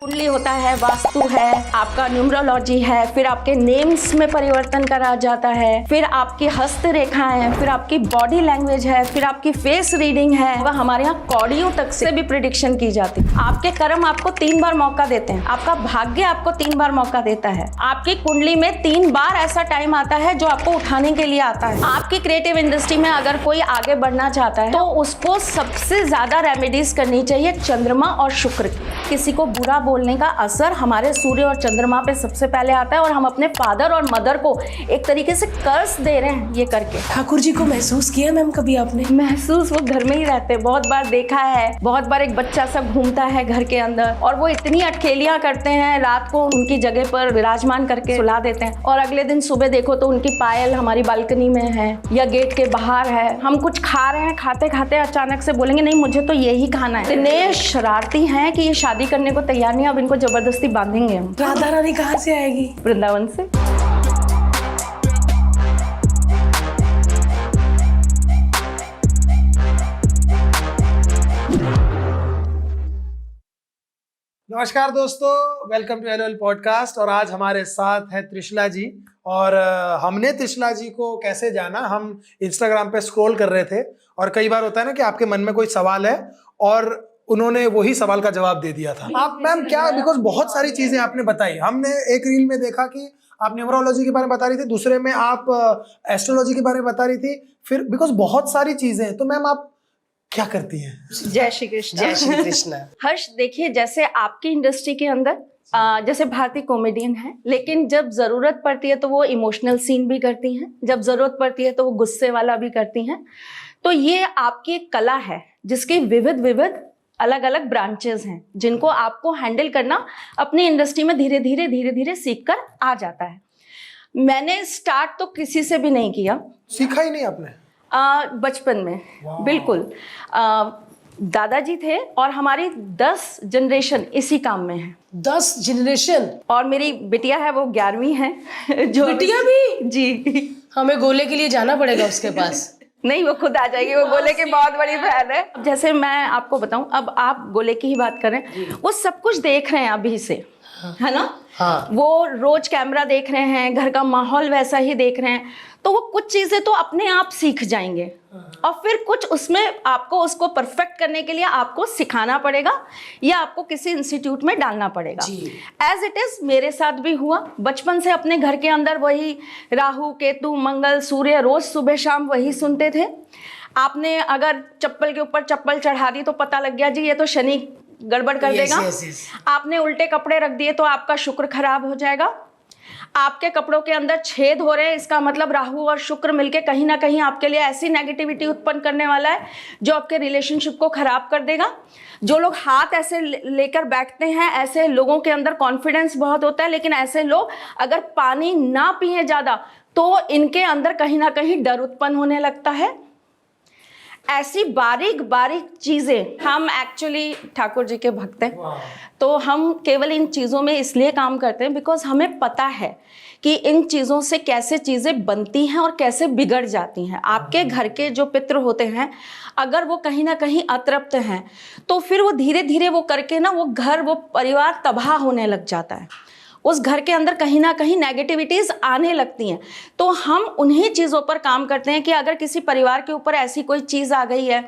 कुंडली होता है, वास्तु है, आपका न्यूमरोलॉजी है, फिर आपके नेम्स में परिवर्तन करा जाता है, फिर आपकी हस्त रेखाएं हैं, फिर आपकी बॉडी लैंग्वेज है, फिर आपकी फेस रीडिंग है, वह हमारे यहाँ कौड़ियों तक से भी प्रिडिक्शन की जाती है। आपके कर्म आपको 3 बार मौका देते हैं, आपका भाग्य आपको 3 बार मौका देता है, आपकी कुंडली में 3 बार ऐसा टाइम आता है जो आपको उठाने के लिए आता है। आपकी क्रिएटिव इंडस्ट्री में अगर कोई आगे बढ़ना चाहता है तो उसको सबसे ज्यादा रेमेडीज करनी चाहिए चंद्रमा और शुक्र की। किसी को बुरा बोलने का असर हमारे सूर्य और चंद्रमा पे सबसे पहले आता है और हम अपने फादर और मदर को एक तरीके से कर्ज दे रहे हैं ये करके। ठाकुर जी को महसूस किया मैम कभी आपने? महसूस, वो घर में ही रहते हैं, बहुत बार देखा है। बहुत बार एक बच्चा सब घूमता है घर के अंदर और वो इतनी अटखेलियां करते हैं, रात को उनकी जगह पर विराजमान करके सुला देते हैं और अगले दिन सुबह देखो तो उनकी पायल हमारी बालकनी में है या गेट के बाहर है। हम कुछ खा रहे हैं, खाते खाते अचानक से बोलेंगे नहीं मुझे तो यही खाना है। इतने शरारती हैं कि ये शादी करने को तैयार नहीं, अब इनको जबरदस्ती बांधेंगे हम। राधा रानी कहाँ से आएगी? वृंदावन से। नमस्कार दोस्तों, वेलकम टू एलओएल पॉडकास्ट। और आज हमारे साथ है त्रिशला जी। और हमने त्रिशला जी को कैसे जाना, हम इंस्टाग्राम पे स्क्रॉल कर रहे थे और कई बार होता है ना कि आपके मन में कोई सवाल है और उन्होंने वही सवाल का जवाब दे दिया था। आप मैम क्या, बिकॉज बहुत सारी चीजें आपने बताई। हमने एक रील में देखा कि आप न्यूमरोलॉजी के बारे में बता रही थी, दूसरे में आप एस्ट्रोलॉजी के बारे में बता रही थी, फिर बिकॉज बहुत सारी चीजें हैं। तो मैम आप क्या करती हैं? जय श्री कृष्ण। जय श्री कृष्ण। हर्ष, देखिए जैसे आपकी इंडस्ट्री के अंदर जैसे भारतीय कॉमेडियन है, लेकिन जब जरूरत पड़ती है तो वो इमोशनल सीन भी करती हैं, जब जरूरत पड़ती है तो वो गुस्से वाला भी करती हैं। तो ये आपकी एक कला है जिसकी विविध विविध अलग अलग ब्रांचेस हैं जिनको आपको हैंडल करना अपनी इंडस्ट्री में धीरे धीरे सीख कर आ जाता है। मैंने स्टार्ट तो किसी से भी नहीं किया, सीखा ही नहीं आपने? बचपन में बिल्कुल। दादाजी थे और हमारी 10 जनरेशन इसी काम में है। 10 जनरेशन? और मेरी बिटिया है वो 11वीं है। जो बिटिया भी? जी। हमें गोले के लिए जाना पड़ेगा उसके पास। नहीं, वो खुद आ जाएगी, वो गोले की बहुत बड़ी फैन है। जैसे मैं आपको बताऊं, अब आप गोले की ही बात करें, वो सब कुछ देख रहे हैं अभी से, है ना? हाँ। वो रोज कैमरा देख रहे हैं, घर का माहौल वैसा ही देख रहे हैं, तो वो कुछ चीजें तो अपने आप सीख जाएंगे और फिर कुछ उसमें आपको उसको परफेक्ट करने के लिए आपको सिखाना पड़ेगा या आपको किसी इंस्टीट्यूट में डालना पड़ेगा। एज इट इज मेरे साथ भी हुआ। बचपन से अपने घर के अंदर वही राहु केतु मंगल सूर्य रोज सुबह शाम वही सुनते थे। आपने अगर चप्पल के ऊपर चप्पल चढ़ा दी तो पता लग गया जी ये तो शनि गड़बड़ कर देगा। आपने उल्टे कपड़े रख दिए तो आपका शुक्र खराब हो जाएगा। आपके कपड़ों के अंदर छेद हो रहे हैं, इसका मतलब राहु और शुक्र मिलके कहीं ना कहीं आपके लिए ऐसी नेगेटिविटी उत्पन्न करने वाला है जो आपके रिलेशनशिप को खराब कर देगा। जो लोग हाथ ऐसे लेकर बैठते हैं, ऐसे लोगों के अंदर कॉन्फिडेंस बहुत होता है, लेकिन ऐसे लोग अगर पानी ना पिए ज्यादा तो इनके अंदर कहीं ना कहीं डर उत्पन्न होने लगता है। ऐसी बारीक बारीक चीजें, हम एक्चुअली ठाकुर जी के भक्त हैं, तो हम केवल इन चीज़ों में इसलिए काम करते हैं बिकॉज हमें पता है कि इन चीज़ों से कैसे चीज़ें बनती हैं और कैसे बिगड़ जाती हैं। आपके घर के जो पितृ होते हैं, अगर वो कहीं ना कहीं अतृप्त हैं तो फिर वो धीरे धीरे वो करके ना वो घर वो परिवार तबाह होने लग जाता है। उस घर के अंदर कहीं ना कहीं नेगेटिविटीज आने लगती हैं। तो हम उन्हीं चीज़ों पर काम करते हैं कि अगर किसी परिवार के ऊपर ऐसी कोई चीज़ आ गई है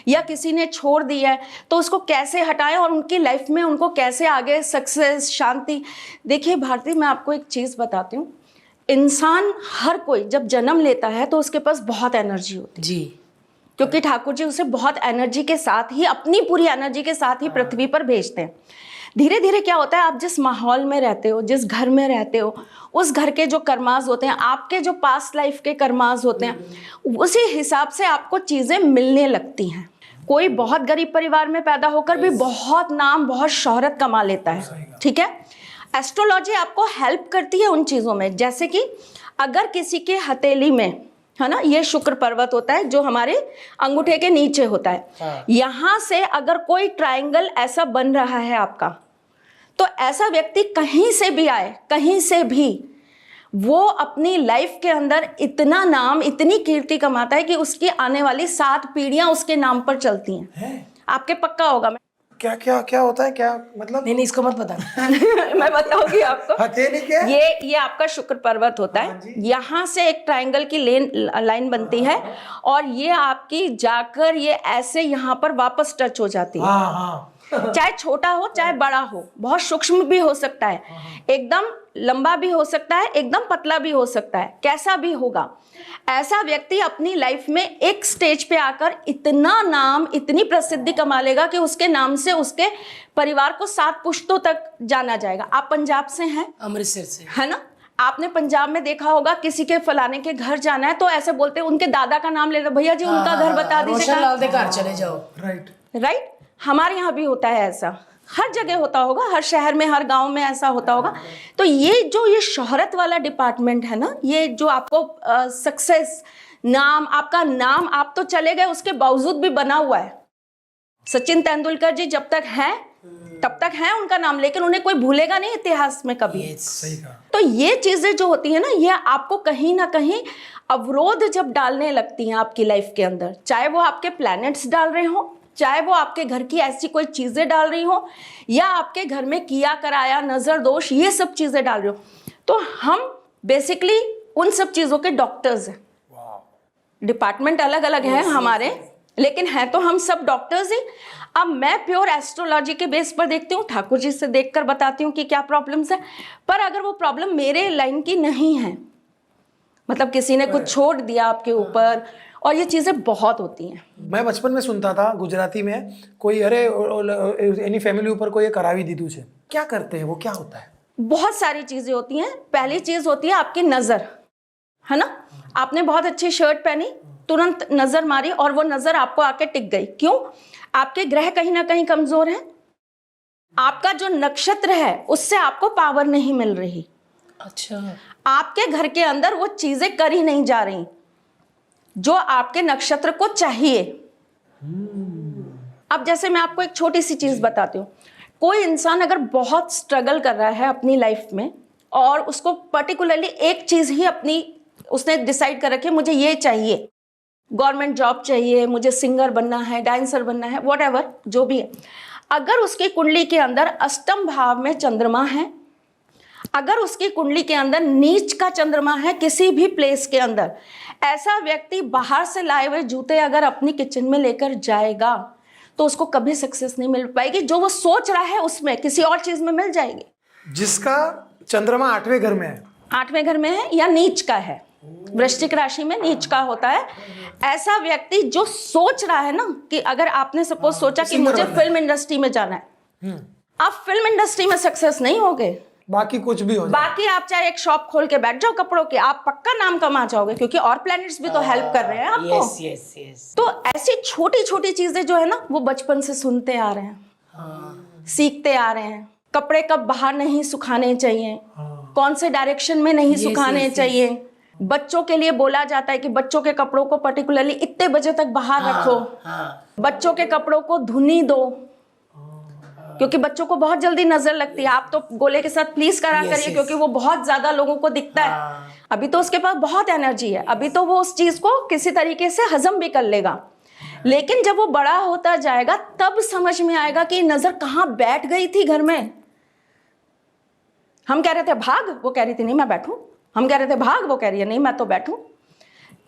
या किसी ने छोड़ दी है तो उसको कैसे हटाएं और उनकी लाइफ में उनको कैसे आगे सक्सेस शांति। देखिए भारती, मैं आपको एक चीज़ बताती हूँ। इंसान हर कोई जब जन्म लेता है तो उसके पास बहुत एनर्जी होती है जी, क्योंकि ठाकुर जी उसे बहुत एनर्जी के साथ ही, अपनी पूरी एनर्जी के साथ ही पृथ्वी पर भेजते हैं। धीरे धीरे क्या होता है, आप जिस माहौल में रहते हो, जिस घर में रहते हो, उस घर के जो कर्माज होते हैं, आपके जो पास्ट लाइफ के कर्माज होते हैं, उसी हिसाब से आपको चीज़ें मिलने लगती हैं। कोई बहुत गरीब परिवार में पैदा होकर भी बहुत नाम, बहुत शोहरत कमा लेता है, ठीक है। एस्ट्रोलॉजी आपको हेल्प करती है उन चीज़ों में, जैसे कि अगर किसी के हथेली में, है ना, ये शुक्र पर्वत होता है जो हमारे अंगूठे के नीचे होता है, यहाँ से अगर कोई ट्रायंगल ऐसा बन रहा है आपका, तो ऐसा व्यक्ति कहीं से भी आए, कहीं से भी, वो अपनी लाइफ के अंदर इतना नाम, इतनी कीर्ति कमाता है कि उसकी आने वाली 7 पीढ़ियां उसके नाम पर चलती हैं। आपके पक्का होगा। क्या क्या क्या होता है, क्या मतलब? नहीं इसको मत बता। मैं बताऊंगी आपको। हथेली क्या? ये आपका शुक्र पर्वत होता हाँ है। जी। यहाँ से एक ट्रायंगल की लाइन बनती है और ये आपकी जाकर ये ऐसे यहाँ पर वापस टच हो जाती है। हाँ हाँ। चाहे छोटा हो चाहे बड़ा हो, बहुत सूक्ष्म भी हो सकता है, एकदम लंबा भी हो सकता है, एकदम पतला भी हो सकता है, कैसा भी होगा। ऐसा व्यक्ति अपनी लाइफ में एक स्टेज पे आकर इतना नाम, इतनी प्रसिद्धि कमा लेगा कि उसके नाम से उसके परिवार को 7 पुश्तों तक जाना जाएगा। आप पंजाब से हैं, अमृतसर से। है ना? आपने पंजाब में देखा होगा, किसी के फलाने के घर जाना है तो ऐसे बोलते हैं, उनके दादा का नाम ले लो, भैया जी उनका घर बता दीजिए। रोशन लाल दे घर चले जाओ। राइट। राइट। हमारे यहाँ भी होता है ऐसा, हर जगह होता होगा, हर शहर में, हर गांव में ऐसा होता होगा। तो ये शोहरत वाला डिपार्टमेंट है ना, ये जो आपको सक्सेस, नाम, आपका नाम, आप तो चले गए उसके बावजूद भी बना हुआ है। सचिन तेंदुलकर जी जब तक हैं तब तक है उनका नाम, लेकिन उन्हें कोई भूलेगा नहीं इतिहास में कभी। सही कहा। तो ये चीजें जो होती है ना, ये आपको कहीं ना कहीं अवरोध जब डालने लगती हैं आपकी लाइफ के अंदर, चाहे वो आपके प्लैनेट्स डाल रहे हो, चाहे वो आपके घर की ऐसी कोई चीजें डाल रही हो, या आपके घर में किया कराया, नजर दोष, ये सब चीजें डाल रही हो, तो हम बेसिकली उन सब चीजों के डॉक्टर्स हैं। डिपार्टमेंट अलग अलग है हमारे, लेकिन हैं तो हम सब डॉक्टर्स ही। अब मैं प्योर एस्ट्रोलॉजी के बेस पर देखती हूँ, ठाकुर जी से देखकर बताती हूँ कि क्या प्रॉब्लम्स है। पर अगर वो प्रॉब्लम मेरे लाइन की नहीं है, मतलब किसी ने कुछ छोड़ दिया आपके ऊपर, और ये चीजें बहुत होती हैं। मैं बचपन में सुनता था गुजराती में, कोई अरे एनी फैमिली ऊपर कोई करावी दीदू छे, क्या करते हैं वो, क्या होता है? बहुत सारी चीजें होती हैं। पहली चीज होती है आपकी नजर, है ना? आपने बहुत अच्छी शर्ट पहनी, तुरंत नजर मारी और वो नजर आपको आके टिक गई। क्यों? आपके ग्रह कहीं ना कहीं कमजोर हैं, आपका जो नक्षत्र है उससे आपको पावर नहीं मिल रही। अच्छा। आपके घर के अंदर वो चीजें करी नहीं जा रही जो आपके नक्षत्र को चाहिए। अब जैसे मैं आपको एक छोटी सी चीज बताती हूँ। कोई इंसान अगर बहुत स्ट्रगल कर रहा है अपनी लाइफ में, और उसको पर्टिकुलरली एक चीज ही अपनी उसने डिसाइड कर रखी है, मुझे ये चाहिए, गवर्नमेंट जॉब चाहिए, मुझे सिंगर बनना है, डांसर बनना है, व्हाटएवर जो भी है, अगर उसकी कुंडली के अंदर अष्टम भाव में चंद्रमा है, अगर उसकी कुंडली के अंदर नीच का चंद्रमा है किसी भी प्लेस के अंदर, ऐसा व्यक्ति बाहर से लाए हुए जूते अगर अपनी किचन में लेकर जाएगा तो उसको कभी सक्सेस नहीं मिल पाएगी। जो वो सोच रहा है उसमें किसी और चीज में मिल जाएगी। जिसका चंद्रमा 8वें घर में है, 8वें घर में है या नीच का है, वृश्चिक राशि में नीच का होता है, ऐसा व्यक्ति जो सोच रहा है ना कि अगर आपने सपोज सोचा कि मुझे फिल्म इंडस्ट्री में जाना है, आप फिल्म इंडस्ट्री में सक्सेस नहीं होगे, बाकी कुछ भी हो जाए, बाकी आप चाहे एक शॉप खोल के बैठ जाओ कपड़ों की, आप पक्का नाम कमा जाओगे, क्योंकि और प्लैनेट्स भी तो हेल्प कर रहे हैं आपको। Yes yes yes. तो ऐसी छोटी छोटी चीजें जो है ना, वो बचपन से सुनते आ रहे हैं, सीखते आ रहे हैं। कपड़े कब बाहर नहीं सुखाने चाहिए, कौन से डायरेक्शन में नहीं सुखाने चाहिए। बच्चों के लिए बोला जाता है कि बच्चों के कपड़ों को पर्टिकुलरली इतने बजे तक बाहर रखो, बच्चों के कपड़ों को धुनी दो, क्योंकि बच्चों को बहुत जल्दी नजर लगती है। आप तो गोले के साथ प्लीज करा करिए, क्योंकि वो बहुत ज्यादा लोगों को दिखता है। अभी तो उसके पास बहुत एनर्जी है, अभी तो वो उस चीज को किसी तरीके से हजम भी कर लेगा, लेकिन जब वो बड़ा होता जाएगा तब समझ में आएगा कि नजर कहाँ बैठ गई थी घर में। हम कह रहे थे भाग, वो कह रही थी नहीं मैं बैठूं, हम कह रहे थे भाग, वो कह रही है नहीं मैं तो बैठूं।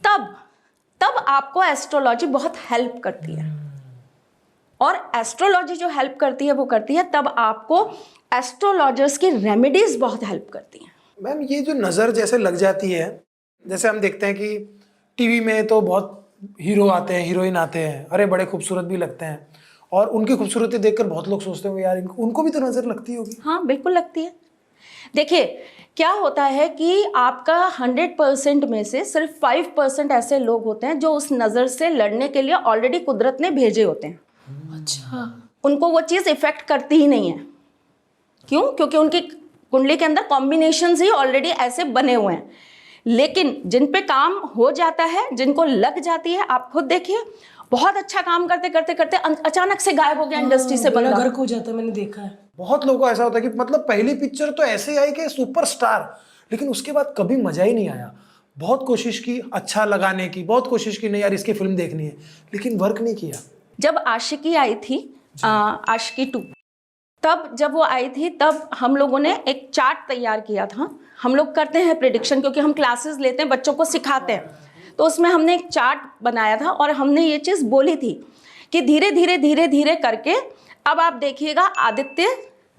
तब आपको एस्ट्रोलॉजी बहुत हेल्प करती है, और एस्ट्रोलॉजी जो हेल्प करती है वो करती है तब आपको एस्ट्रोलॉजर्स की रेमेडीज बहुत हेल्प करती हैं। मैम ये जो नज़र जैसे लग जाती है, जैसे हम देखते हैं कि टीवी में तो बहुत हीरो आते हैं, हीरोइन आते हैं, अरे बड़े खूबसूरत भी लगते हैं, और उनकी खूबसूरती देखकर बहुत लोग सोचते होंगे यार उनको भी तो नज़र लगती होगी। हाँ बिल्कुल लगती है। देखिए क्या होता है कि आपका 100% में से सिर्फ 5% ऐसे लोग होते हैं जो उस नज़र से लड़ने के लिए ऑलरेडी कुदरत ने भेजे होते हैं। अच्छा। उनको वो चीज़ इफेक्ट करती ही नहीं है। क्यों? क्योंकि उनकी कुंडली के अंदर कॉम्बिनेशंस ही ऑलरेडी ऐसे बने हुए हैं। लेकिन जिन पे काम हो जाता है, जिनको लग जाती है, आप खुद देखिए, बहुत अच्छा काम करते करते करते अचानक से गायब हो गया इंडस्ट्री से बंदा। घर खो जाता है, मैंने देखा है। बहुत लोगों को ऐसा होता है कि मतलब पहली पिक्चर तो ऐसे ही आई कि सुपरस्टार, लेकिन उसके बाद कभी मजा ही नहीं आया। बहुत कोशिश की अच्छा लगाने की, बहुत कोशिश की नहीं यार इसकी फिल्म देखनी है, लेकिन वर्क नहीं किया। जब आशिकी आई थी आशिकी 2। तब जब वो आई थी तब हम लोगों ने एक चार्ट तैयार किया था। हम लोग करते हैं प्रेडिक्शन क्योंकि हम क्लासेस लेते हैं, बच्चों को सिखाते हैं, तो उसमें हमने एक चार्ट बनाया था और हमने ये चीज़ बोली थी कि धीरे धीरे धीरे धीरे करके अब आप देखिएगा आदित्य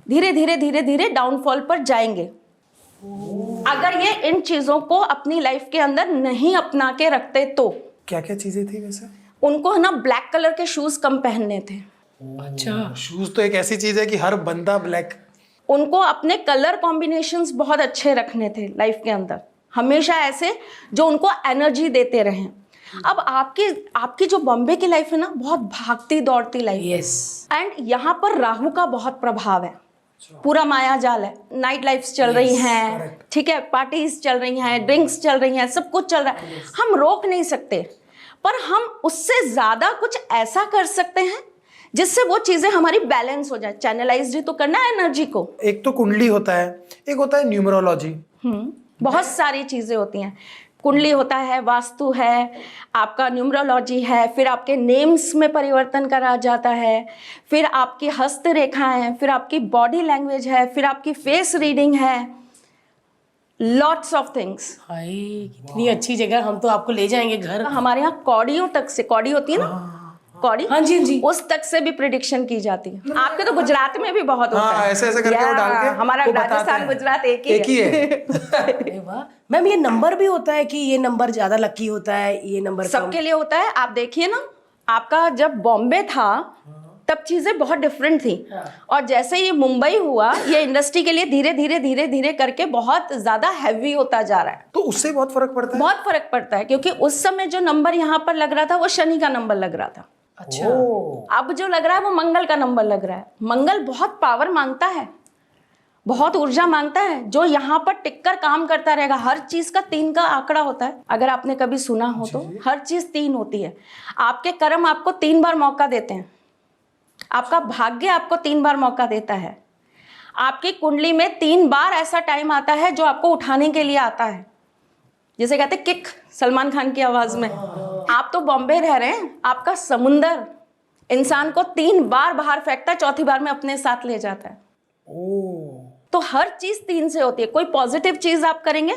धीरे धीरे धीरे धीरे डाउनफॉल पर जाएंगे। अगर ये इन चीज़ों को अपनी लाइफ के अंदर नहीं अपना के रखते तो। क्या क्या चीजें थी वैसे? उनको है ना ब्लैक कलर के शूज़ कम पहनने थे। अच्छा। शूज तो एक ऐसी चीज है कि हर बंदा ब्लैक। उनको अपने कलर कॉम्बिनेशंस बहुत अच्छे रखने थे लाइफ के अंदर, हमेशा ऐसे जो उनको एनर्जी देते रहें। अब आपकी जो बॉम्बे की लाइफ है ना, बहुत भागती दौड़ती लाइफ है, यस। एंड यहाँ पर राहु का बहुत प्रभाव है, पूरा माया जाल है। नाइट लाइफ्स चल रही हैं, ठीक है, पार्टीज चल रही हैं, ड्रिंक्स चल रही हैं, सब कुछ चल रहा है। हम रोक नहीं सकते, पर हम उससे ज्यादा कुछ ऐसा कर सकते हैं जिससे वो चीजें हमारी बैलेंस हो जाए। चैनलाइज ही तो करना है एनर्जी को। एक तो कुंडली होता है, एक होता है न्यूमरोलॉजी। बहुत सारी चीजें होती हैं। कुंडली होता है, वास्तु है, आपका न्यूमरोलॉजी है, फिर आपके नेम्स में परिवर्तन करा जाता है, फिर आपकी हस्तरेखा है, फिर आपकी बॉडी लैंग्वेज है, फिर आपकी फेस रीडिंग है, लॉट्स ऑफ थिंग्स। हाय कितनी अच्छी जगह, हम तो आपको ले जाएंगे घर। हमारे यहाँ कौड़ियों तक से, कौड़ी होती है ना, कौड़ी, हाँ जी, हाँ जी। उस तक से भी प्रिडिक्शन की जाती है। आपके तो गुजरात में भी बहुत होता हाँ, है। ऐसे ऐसे करके वो डाल के हमारा वो बताते राजस्थान हैं। गुजरात एक ही है। अरे वाह मैम, ये नंबर भी होता है कि ये नंबर ज्यादा लकी होता है, ये नंबर कम? सबके लिए होता है। आप देखिए ना, आपका जब बॉम्बे था तब चीजें बहुत डिफरेंट थी, और जैसे ये मुंबई हुआ, ये इंडस्ट्री के लिए धीरे धीरे धीरे धीरे करके बहुत ज्यादा हैवी होता जा रहा है। तो उससे बहुत फर्क पड़ता है। बहुत फर्क पड़ता है, क्योंकि उस समय जो नंबर यहाँ पर लग रहा था वो शनि का नंबर लग रहा था। अच्छा। अब जो लग रहा है वो मंगल का नंबर लग रहा है। मंगल बहुत पावर मांगता है, बहुत ऊर्जा मांगता है, जो यहाँ पर टिककर काम करता रहेगा। हर चीज का 3 का आंकड़ा होता है, अगर आपने कभी सुना हो तो। हर चीज 3 होती है। आपके कर्म आपको 3 बार मौका देते हैं, आपका भाग्य आपको 3 बार मौका देता है। आपकी कुंडली में 3 बार ऐसा टाइम आता है जो आपको उठाने के लिए आता है, जिसे कहते हैं किक, सलमान खान की आवाज में। आप तो बॉम्बे रह रहे हैं, आपका समुंदर इंसान को 3 बार बाहर फेंकता है, चौथी बार में अपने साथ ले जाता है। तो हर चीज 3 से होती है। कोई पॉजिटिव चीज आप करेंगे,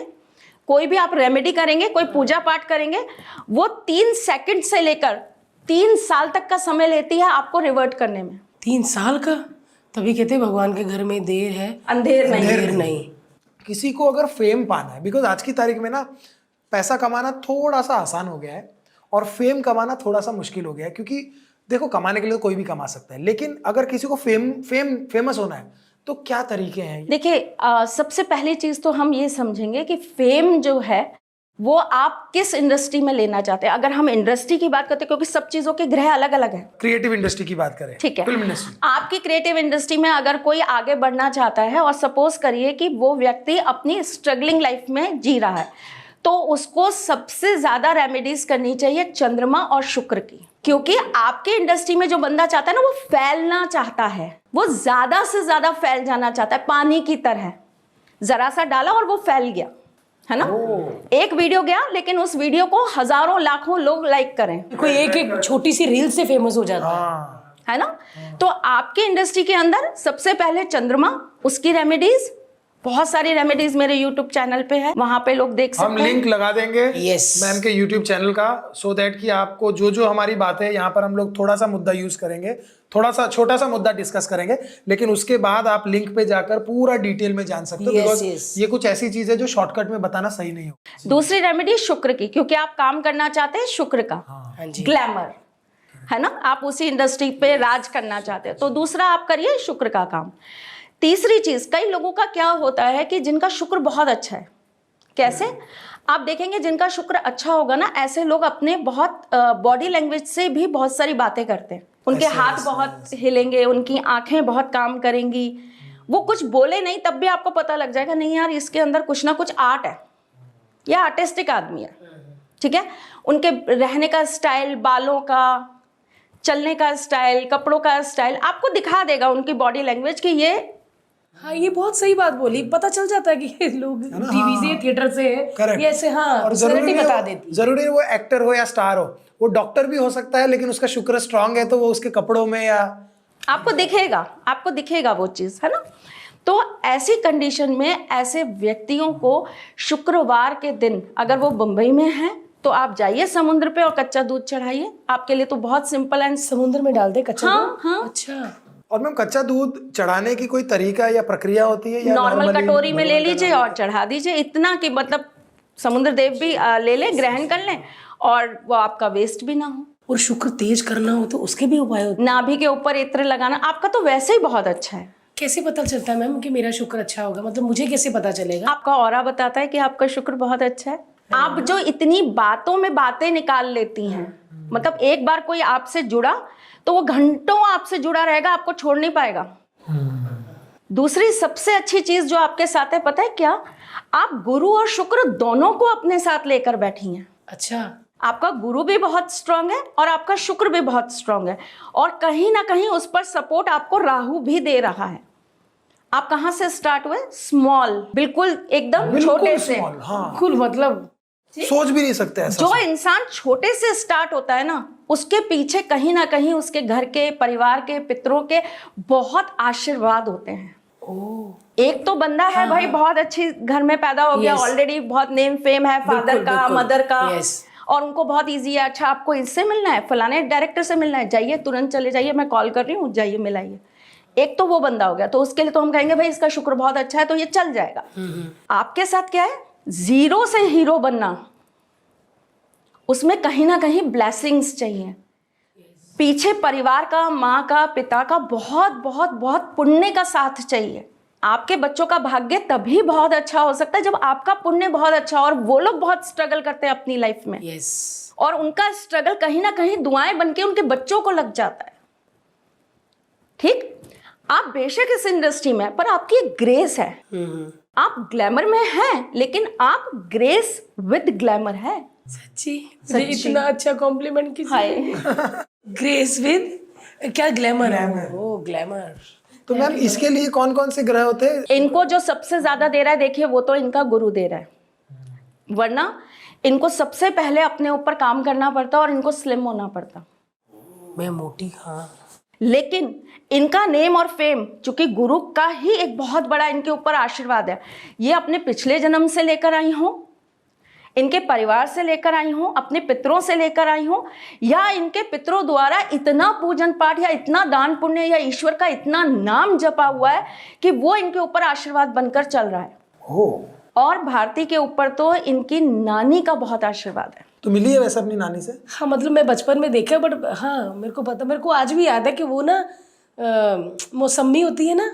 कोई भी आप रेमेडी करेंगे, कोई पूजा पाठ करेंगे, वो 3 सेकंड से लेकर 3 साल तक का समय लेती है आपको रिवर्ट करने में। 3 साल का? तभी कहते हैं भगवान के घर में देर है अंधेर नहीं। देर नहीं। किसी को अगर फेम पाना है, बिकॉज आज की तारीख में ना पैसा कमाना थोड़ा सा आसान हो गया है और फेम कमाना थोड़ा सा मुश्किल हो गया है। क्योंकि देखो, कमाने के लिए तो कोई भी कमा सकता है, लेकिन अगर किसी को फेमस होना है तो क्या तरीके हैं? देखिए, सबसे पहली चीज तो हम ये समझेंगे कि फेम जो है वो आप किस इंडस्ट्री में लेना चाहते हैं। अगर हम इंडस्ट्री की बात करते हैं, क्योंकि सब चीजों के ग्रह अलग अलग है। क्रिएटिव इंडस्ट्री की बात करें, ठीक है, फिल्म इंडस्ट्री। आपकी क्रिएटिव इंडस्ट्री में अगर कोई आगे बढ़ना चाहता है, और सपोज करिए कि वो व्यक्ति अपनी स्ट्रगलिंग लाइफ में जी रहा है, तो उसको सबसे ज्यादा रेमेडीज करनी चाहिए चंद्रमा और शुक्र की। क्योंकि आपके इंडस्ट्री में जो बंदा चाहता है ना, वो फैलना चाहता है, वो ज्यादा से ज्यादा फैल जाना चाहता है, पानी की तरह। जरा सा डाला और वो फैल गया, है ना। एक वीडियो गया, लेकिन उस वीडियो को हजारों लाखों लोग लाइक करें। कोई एक छोटी सी रील से फेमस हो जाता है। है ना। तो आपके इंडस्ट्री के अंदर सबसे पहले चंद्रमा, उसकी रेमेडीज, बहुत सारी रेमेडीज मेरे YouTube चैनल पे है, वहां पे लोग देख सकते हम हैं। लिंक लगा देंगे Yes. मैम के YouTube चैनल का, सो दैट कि आपको जो जो हमारी बातें हैं, यहाँ पर हम लोग थोड़ा सा मुद्दा यूज करेंगे, थोड़ा सा छोटा सा मुद्दा डिस्कस करेंगे, लेकिन उसके बाद आप लिंक पे जाकर पूरा डिटेल में जान सकते हो। Yes, because yes. ये कुछ ऐसी चीज है जो शॉर्टकट में बताना सही नहीं हो। दूसरी रेमेडी शुक्र की, क्योंकि आप काम करना चाहते हैं शुक्र का, हाँ जी। ग्लैमर, है ना, आप उसी इंडस्ट्री पे राज करना चाहते हो, तो दूसरा आप करिए शुक्र का काम। तीसरी चीज, कई लोगों का क्या होता है कि जिनका शुक्र बहुत अच्छा है। कैसे? आप देखेंगे जिनका शुक्र अच्छा होगा ना, ऐसे लोग अपने बहुत बॉडी लैंग्वेज से भी बहुत सारी बातें करते हैं। उनके हाथ बहुत हिलेंगे, उनकी आंखें बहुत काम करेंगी, वो कुछ बोले नहीं तब भी आपको पता लग जाएगा, नहीं यार इसके अंदर कुछ ना कुछ आर्ट है, ये आर्टिस्टिक आदमी है। ठीक है, उनके रहने का स्टाइल, बालों का, चलने का स्टाइल, कपड़ों का स्टाइल आपको दिखा देगा, उनकी बॉडी लैंग्वेज, कि ये हाँ, ये बहुत सही बात बोली। पता चल जाता है कि ये लोग टीवी से, थिएटर से है, Correct. ये ऐसे हाँ और जरूरी बता देती। जरूरी वो एक्टर हो या स्टार हो, वो डॉक्टर भी हो सकता है, लेकिन उसका शुक्र स्ट्रांग है तो वो उसके कपड़ों में या आपको दिखेगा वो चीज़, है ना। तो ऐसी कंडीशन में ऐसे व्यक्तियों को शुक्रवार के दिन, अगर वो मुंबई में हैं तो आप जाइए समुद्र पे और कच्चा दूध चढ़ाइए। आपके लिए तो बहुत सिंपल है। समुद्र में डाल दे कच्चा हाँ, दूध? हाँ। अच्छा। और मैम कच्चा दूध चढ़ाने की कोई तरीका या प्रक्रिया होती है या नॉर्मल normally कटोरी में ले भगवान का लीजिए और चढ़ा दीजिए, इतना कि मतलब समुद्र देव भी ले लें, ग्रहण कर लें और वो आपका वेस्ट भी ना हो। और शुक्र तेज करना हो तो उसके भी उपाय होते हैं? नाभि के ऊपर इत्र लगाना। आपका तो वैसे ही बहुत अच्छा है। कैसे पता चलता है मैम कि मेरा शुक्र अच्छा होगा? मतलब मुझे कैसे पता चलेगा? आपका ऑरा बताता है कि आपका शुक्र बहुत अच्छा है। आप जो इतनी बातों में बातें निकाल लेती हैं, मतलब एक बार कोई आपसे जुड़ा तो वो घंटों आपसे जुड़ा रहेगा, आपको छोड़ नहीं पाएगा। दूसरी सबसे अच्छी चीज जो आपके साथ है, पता है क्या? आप गुरु और शुक्र दोनों को अपने साथ लेकर बैठी हैं। अच्छा। आपका गुरु भी बहुत स्ट्रांग है और आपका शुक्र भी बहुत स्ट्रांग है, और कहीं ना कहीं उस पर सपोर्ट आपको राहु भी दे रहा है। आप कहां से स्टार्ट हुए? स्मॉल, बिल्कुल एकदम छोटे से। हाँ, बिल्कुल, मतलब सोच भी नहीं सकते ऐसा। जो इंसान छोटे से स्टार्ट होता है ना, उसके पीछे कहीं ना कहीं उसके घर के, परिवार के, पितरों के बहुत आशीर्वाद होते हैं। एक तो बंदा है भाई बहुत अच्छी घर में पैदा हो गया, ऑलरेडी बहुत नेम फेम है फादर का, मदर का, और उनको बहुत इजी है। अच्छा, आपको इससे मिलना है, फलाने डायरेक्टर से मिलना है, जाइए तुरंत चले जाइए, मैं कॉल कर रही हूँ, जाइए मिलाइए। एक तो वो बंदा हो गया, तो उसके लिए तो हम कहेंगे भाई इसका शुक्र बहुत अच्छा है, तो ये चल जाएगा। आपके साथ क्या है? जीरो से हीरो बनना, उसमें कहीं ना कहीं ब्लेसिंग्स चाहिए। पीछे परिवार का, माँ का, पिता का बहुत बहुत बहुत पुण्य का साथ चाहिए। आपके बच्चों का भाग्य तभी बहुत अच्छा हो सकता है जब आपका पुण्य बहुत अच्छा, और वो लोग बहुत स्ट्रगल करते हैं अपनी लाइफ में, और उनका स्ट्रगल कहीं ना कहीं दुआएं बनके उनके बच्चों को लग जाता है। ठीक, आप बेशक इस इंडस्ट्री में, पर आपकी एक ग्रेस है। आप ग्लैमर में हैं, लेकिन आप ग्रेस विद ग्लैमर है। सच्ची? इतना अच्छा कॉम्प्लीमेंट किसी ने? ग्रेस विद क्या ग्लैमर है? ओ ग्लैमर। तो मैम इसके लिए कौन कौन से ग्रह होते हैं? इनको जो सबसे ज्यादा दे रहा है, देखिए वो तो इनका गुरु दे रहा है, वरना इनको सबसे पहले अपने ऊपर काम करना पड़ता और इनको स्लिम होना पड़ता। मैं मोटी, हाँ। लेकिन इनका नेम और फेम, चूंकि गुरु का ही एक बहुत बड़ा इनके ऊपर आशीर्वाद है, ये अपने पिछले जन्म से लेकर आई हूं, इनके परिवार से लेकर आई हूं, अपने पितरों से लेकर आई हूं, या इनके पितरों द्वारा इतना पूजन पाठ या इतना दान पुण्य या ईश्वर का इतना नाम जपा हुआ है कि वो इनके ऊपर आशीर्वाद बनकर चल रहा है। और भारती के ऊपर तो इनकी नानी का बहुत आशीर्वाद है। तो मिली है वैसे अपनी नानी से? हाँ, मतलब मैं बचपन में देखा, बट हाँ मेरे को पता, मेरे को आज भी याद है कि वो ना मौसम्मी होती है ना,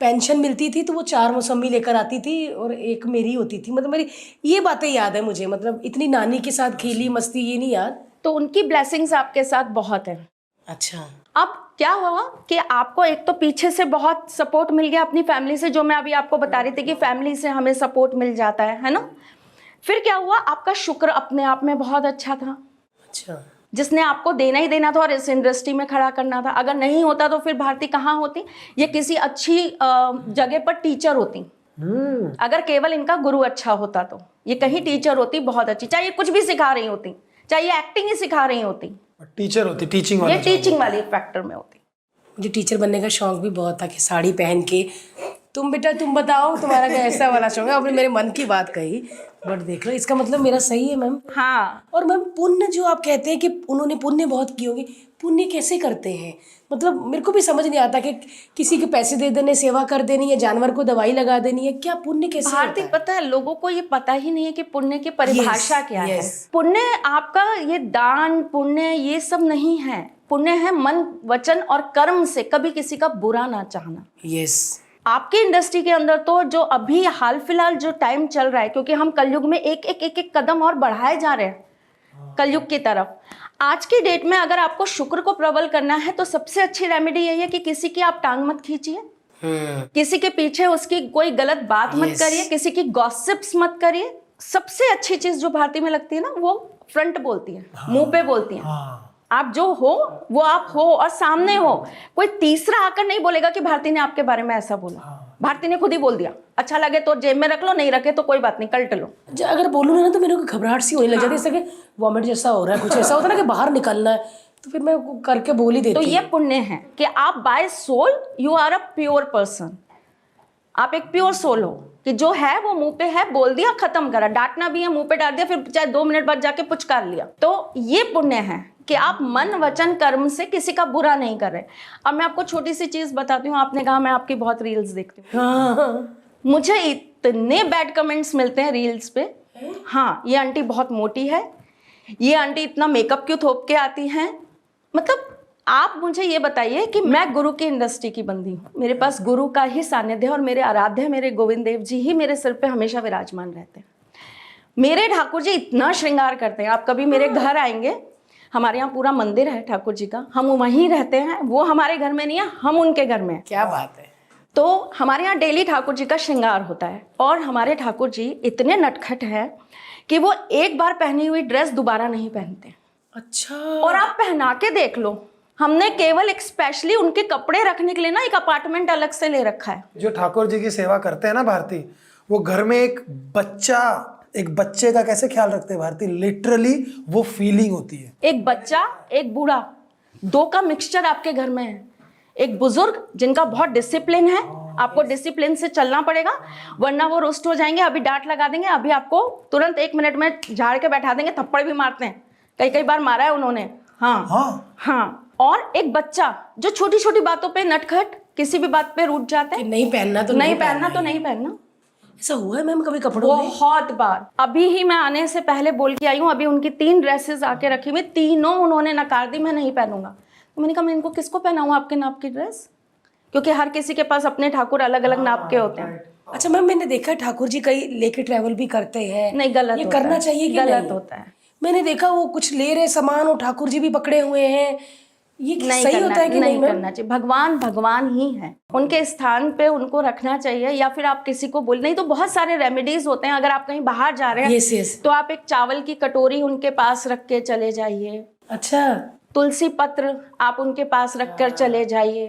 पेंशन मिलती थी तो वो 4 मौसम्मी लेकर आती थी और एक मेरी होती थी। मतलब मेरी ये बातें याद है मुझे, मतलब इतनी नानी के साथ खेली मस्ती ये नहीं याद। तो उनकी ब्लेसिंग्स आपके साथ बहुत है। अच्छा। अब क्या हुआ कि आपको एक तो पीछे से बहुत सपोर्ट मिल गया अपनी फैमिली से, जो मैं अभी आपको बता रही थी कि फैमिली से हमें सपोर्ट मिल जाता है ना। फिर क्या हुआ, आपका शुक्र अपने आप में बहुत अच्छा था। अच्छा। जिसने आपको देना ही देना था और इस इंडस्ट्री में खड़ा करना था। अगर नहीं होता तो फिर भारती कहाँ होती? ये किसी अच्छी जगह पर टीचर होती। अगर केवल इनका गुरु अच्छा होता तो ये कहीं टीचर होती, बहुत अच्छी, चाहे ये कुछ भी सिखा रही होती, चाहे ये एक्टिंग ही सिखा रही होती, टीचर होती, टीचिंग ये टीचिंग वाली फैक्टर में होती। मुझे टीचर बनने का शौक भी बहुत था कि साड़ी पहन के, तुम बेटा तुम बताओ तुम्हारा क्या ऐसा वाला शौक है। आपने मेरे मन की बात कही, बट देख लो इसका मतलब मेरा सही है मैम। हाँ। और मैम पुण्य जो आप कहते हैं कि उन्होंने पुण्य बहुत किए होंगे, पुण्य कैसे करते हैं? मतलब मेरे को भी समझ नहीं आता कि किसी के पैसे दे देने, सेवा कर देनी है, जानवर को दवाई लगा देनी है, क्या पुण्य कैसे भारती होता है? पता है, लोगों को ये पता ही नहीं है कि पुण्य की परिभाषा क्या है। पुण्य आपका ये दान पुण्य ये सब नहीं है। पुण्य है मन, वचन और कर्म से कभी किसी का बुरा ना चाहना। यस। आपकी इंडस्ट्री के अंदर तो जो अभी हाल फिलहाल जो टाइम चल रहा है, क्योंकि हम कलयुग में एक एक एक एक कदम और बढ़ाए जा रहे हैं कलयुग की तरफ। आज की डेट में अगर आपको शुक्र को प्रबल करना है तो सबसे अच्छी रेमेडी यही है कि किसी की आप टांग मत खींचिए, किसी के पीछे उसकी कोई गलत बात मत करिए, किसी की गॉसिप्स मत करिए। सबसे अच्छी चीज जो भारती में लगती है ना, वो फ्रंट बोलती है, मुंह पे बोलती है। आप जो हो वो आप हो और सामने हो। कोई तीसरा आकर नहीं बोलेगा कि भारती ने आपके बारे में ऐसा बोला। भारती ने खुद ही बोल दिया, अच्छा लगे तो जेब में रख लो, नहीं रखे तो कोई बात नहीं, कल्ट लो। अगर बोलूँ ना तो मेरे को घबराहट सी होने लग जाती है, जैसे कि वॉमिट जैसा हो रहा है, कुछ ऐसा होता है ना कि बाहर निकलना है, तो फिर मैं वो करके बोल ही देती तो हूँ। ये पुण्य है कि आप by soul you are a pure person. आप एक प्योर सोल हो कि जो है वो मुंह पे है, बोल दिया, खत्म करा। डांटना भी है, मुंह पे डांट दिया, फिर चाहे 2 मिनट बाद जाके पुचकार लिया। तो ये पुण्य है कि आप मन वचन कर्म से किसी का बुरा नहीं कर रहे। अब मैं आपको छोटी सी चीज बताती हूँ। आपने कहा मैं आपकी बहुत रील्स देखती हूँ। हाँ, मुझे इतने बैड कमेंट्स मिलते हैं रील्स पे। हाँ, ये आंटी बहुत मोटी है, ये आंटी इतना मेकअप क्यों थोप के आती हैं। मतलब आप मुझे ये बताइए कि मैं गुरु की इंडस्ट्री की बंदी हूँ, मेरे पास गुरु का ही सानिध्य है और मेरे आराध्य मेरे गोविंद देव जी ही मेरे सिर पे हमेशा विराजमान रहते हैं। मेरे ठाकुर जी इतना श्रृंगार करते हैं। आप कभी मेरे घर आएंगे, हमारे यहाँ पूरा मंदिर है ठाकुर जी का, हम वहीं रहते हैं। वो हमारे घर में नहीं है, हम उनके घर में हैं। क्या बात है। तो हमारे यहाँ डेली ठाकुर जी का श्रृंगार होता है और हमारे ठाकुर जी इतने नटखट हैं कि वो एक बार पहनी हुई ड्रेस दोबारा नहीं पहनते। अच्छा। और आप पहना के देख लो, हमने केवल एक स्पेशली उनके कपड़े रखने के लिए ना एक अपार्टमेंट अलग से ले रखा है। जो ठाकुर जी की सेवा करते हैं ना भारती, वो घर में एक बच्चे का कैसे ख्याल रखते हैं भारती, लिटरली वो फीलिंग होती है। एक बच्चा, एक बूढ़ा, दो का मिक्सचर आपके घर में है। एक बुजुर्ग जिनका बहुत डिसिप्लिन है, आपको डिसिप्लिन से चलना पड़ेगा वरना वो रोस्ट हो जाएंगे। अभी डांट लगा देंगे, अभी आपको तुरंत 1 मिनट में झाड़ के बैठा देंगे, थप्पड़ भी मारते हैं, कई बार मारा है उन्होंने। हाँ। और एक बच्चा जो छोटी छोटी बातों पे नटखट, किसी भी बात पे रूठ जाता है, नहीं पहनना तो नहीं पहनना तो नहीं पहनना। ऐसा हुआ है मैम कभी कपड़ों में? बहुत बार। अभी ही मैं आने से पहले बोल के आई हूँ, अभी उनकी 3 ड्रेसेस आके रखी हुई, तीनों उन्होंने नकार दी, मैं नहीं पहनूंगा। तो मैंने कहा मैं इनको किसको पहनाऊँ आपके नाप की ड्रेस, क्योंकि हर किसी के पास अपने ठाकुर अलग अलग नाप के होते हैं। अच्छा मैम, मैंने देखा है ठाकुर जी कई लेके ट्रैवल भी करते हैं। नहीं, गलत ये होता करना है। चाहिए कि गलत नहीं? होता है। मैंने देखा वो कुछ ले रहे सामान और ठाकुर जी भी पकड़े हुए हैं, ये सही होता है कि नहीं मैम? करना चाहिए। भगवान ही है, उनके स्थान पे उनको रखना चाहिए। या फिर आप किसी को बोल, नहीं तो बहुत सारे रेमेडीज होते हैं। अगर आप कहीं बाहर जा रहे हैं यस। तो आप एक चावल की कटोरी उनके पास रख के चले जाइए। अच्छा। तुलसी पत्र आप उनके पास रख कर चले जाइए,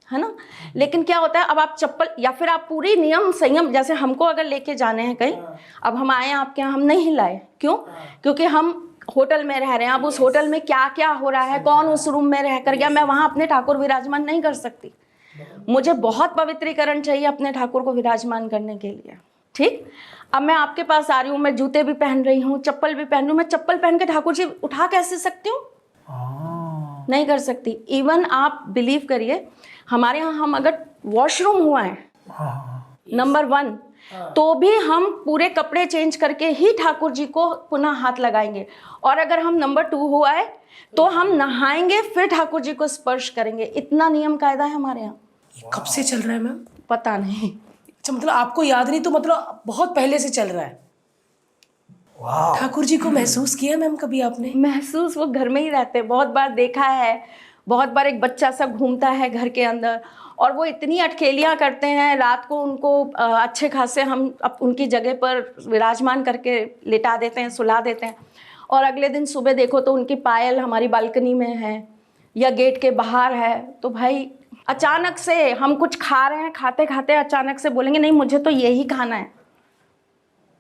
है ना। लेकिन क्या होता है, अब आप चप्पल या फिर आप पूरी नियम संयम, जैसे हमको अगर लेके जाने हैं कहीं, अब हम आए आपके यहाँ, हम नहीं लाए, क्यों? क्योंकि हम होटल में रह रहे हैं। अब उस होटल में क्या क्या हो रहा है, कौन उस रूम में रह कर गया, मैं वहां अपने ठाकुर विराजमान नहीं कर सकती। मुझे बहुत पवित्रीकरण चाहिए अपने ठाकुर को विराजमान करने के लिए। ठीक, अब मैं आपके पास आ रही हूँ, मैं जूते भी पहन रही हूँ, चप्पल भी पहन रही हूँ, मैं चप्पल पहन के ठाकुर जी उठा कैसे सकती हूँ? नहीं कर सकती। इवन आप बिलीव करिए, हमारे यहाँ हम अगर वॉशरूम हुआ है नंबर 1, तो भी हम पूरे कपड़े चेंज करके ही ठाकुर जी को पुनः हाथ लगाएंगे। और अगर हम नंबर 2 हुआ है तो हम नहाएंगे, फिर ठाकुर जी को स्पर्श करेंगे। इतना नियम कायदा है हमारे यहाँ। ये कब से चल रहा है मैम? पता नहीं। अच्छा, मतलब आपको याद नहीं तो मतलब बहुत पहले से चल रहा है। वाह। ठाकुर जी को महसूस किया मैम कभी आपने? महसूस, वो घर में ही रहते हैं। बहुत बार देखा है, बहुत बार एक बच्चा सा घूमता है घर के अंदर और वो इतनी अटखेलियाँ करते हैं। रात को उनको अच्छे खासे हम उनकी जगह पर विराजमान करके लिटा देते हैं, सुला देते हैं। और अगले दिन सुबह देखो तो उनकी पायल हमारी बालकनी में है या गेट के बाहर है। तो भाई अचानक से हम कुछ खा रहे हैं, खाते खाते अचानक से बोलेंगे नहीं मुझे तो यही खाना है।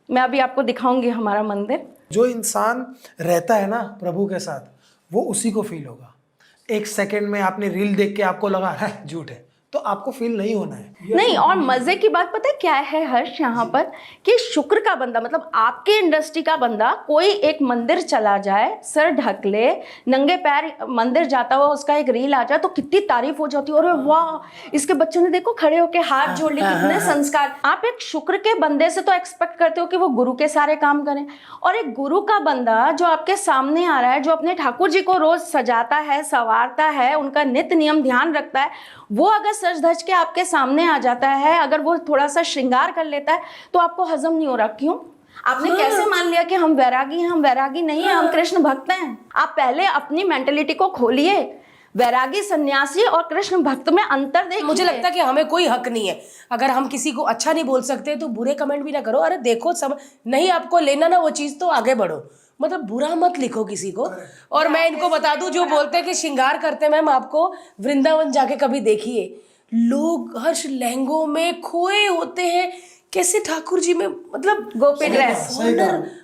मैं अभी आपको दिखाऊंगी हमारा मंदिर। जो इंसान रहता है ना प्रभु के साथ, वो उसी को फील होगा। 1 सेकंड में आपने रील देख के आपको लगा है झूठ है, तो आपको फील नहीं होना है। नहीं, और मजे की बात पता है क्या है हर्ष, यहाँ पर कि शुक्र का बंदा, मतलब आपके इंडस्ट्री का बंदा कोई एक मंदिर चला जाए, सर ढक ले, नंगे पैर मंदिर जाता हुआ उसका एक रील आ जाए तो कितनी तारीफ हो जाती है। अरे वाह, इसके बच्चों ने देखो खड़े होके हाथ जोड़ लिए, कितने संस्कार। आप एक शुक्र के बंदे से तो एक्सपेक्ट करते हो कि वो गुरु के सारे काम करें, और एक गुरु का बंदा जो आपके सामने आ रहा है, जो अपने ठाकुर जी को रोज सजाता है, संवारता है, उनका नित्य नियम ध्यान रखता है, वो अगर सज धज के आपके सामने आ जाता है, अगर वो थोड़ा सा श्रृंगार कर लेता है तो आपको हजम नहीं हो रहा। क्यों? आपने कैसे मान लिया कि हम वैरागी हैं? हम वैरागी नहीं है, हम कृष्ण भक्त हैं। आप पहले अपनी मेंटेलिटी को खोलिए। वैरागी, सन्यासी और कृष्ण भक्त में अंतर देखिए। मुझे लगता है कि हमें कोई हक नहीं है, अगर हम किसी को अच्छा नहीं बोल सकते तो बुरे कमेंट भी ना करो। अरे देखो, सब नहीं आपको लेना ना वो चीज़ तो आगे बढ़ो, मतलब बुरा मत लिखो किसी को। और मैं इनको बता दूं, जो बोलते हैं कि श्रृंगार करते हैं, मैम आपको वृंदावन जाके कभी देखिए, लोग हर्ष लहंगों में खोए होते हैं, कैसे ठाकुर जी में, मतलब गोपी ड्रेस।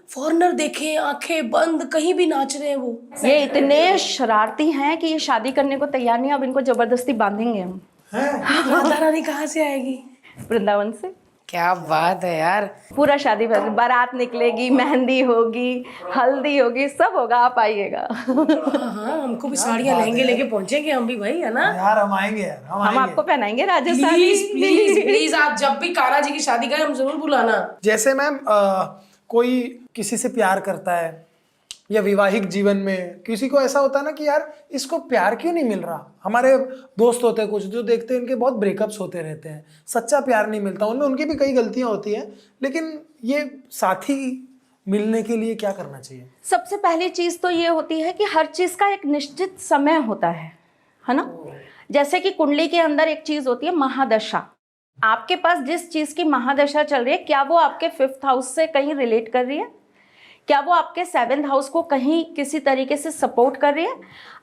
फॉरनर देखे, आंखें बंद, कहीं भी नाच रहे हैं वो। ये इतने शरारती हैं कि ये शादी करने को तैयार नहीं, अब इनको जबरदस्ती बांधेंगे हम। राधा रानी कहाँ से आएगी? वृंदावन से। क्या बात है यार। पूरा शादी बारात निकलेगी, मेहंदी होगी, हल्दी होगी, सब होगा, आप आइएगा। हाँ, हमको भी साड़ियाँ लहंगे लेके पहुंचेंगे हम भी भाई, है ना? यार हम आएंगे यार, हम हम आएंगे। आपको पहनाएंगे राजस्थानी। प्लीज प्लीज प्लीज, आप जब भी कान्हा जी की शादी करें हम जरूर बुलाना। जैसे मैम कोई किसी से प्यार करता है या वैवाहिक जीवन में किसी को ऐसा होता है ना कि यार इसको प्यार क्यों नहीं मिल रहा। हमारे दोस्त होते हैं कुछ जो देखते हैं इनके बहुत ब्रेकअप्स होते रहते हैं, सच्चा प्यार नहीं मिलता, उनमें उनकी भी कई गलतियां होती हैं, लेकिन ये साथी मिलने के लिए क्या करना चाहिए? सबसे पहली चीज तो ये होती है कि हर चीज का एक निश्चित समय होता है ना। जैसे कि कुंडली के अंदर एक चीज होती है महादशा। आपके पास जिस चीज की महादशा चल रही है, क्या वो आपके 5th हाउस से कहीं रिलेट कर रही है? क्या वो आपके 7th हाउस को कहीं किसी तरीके से सपोर्ट कर रही है?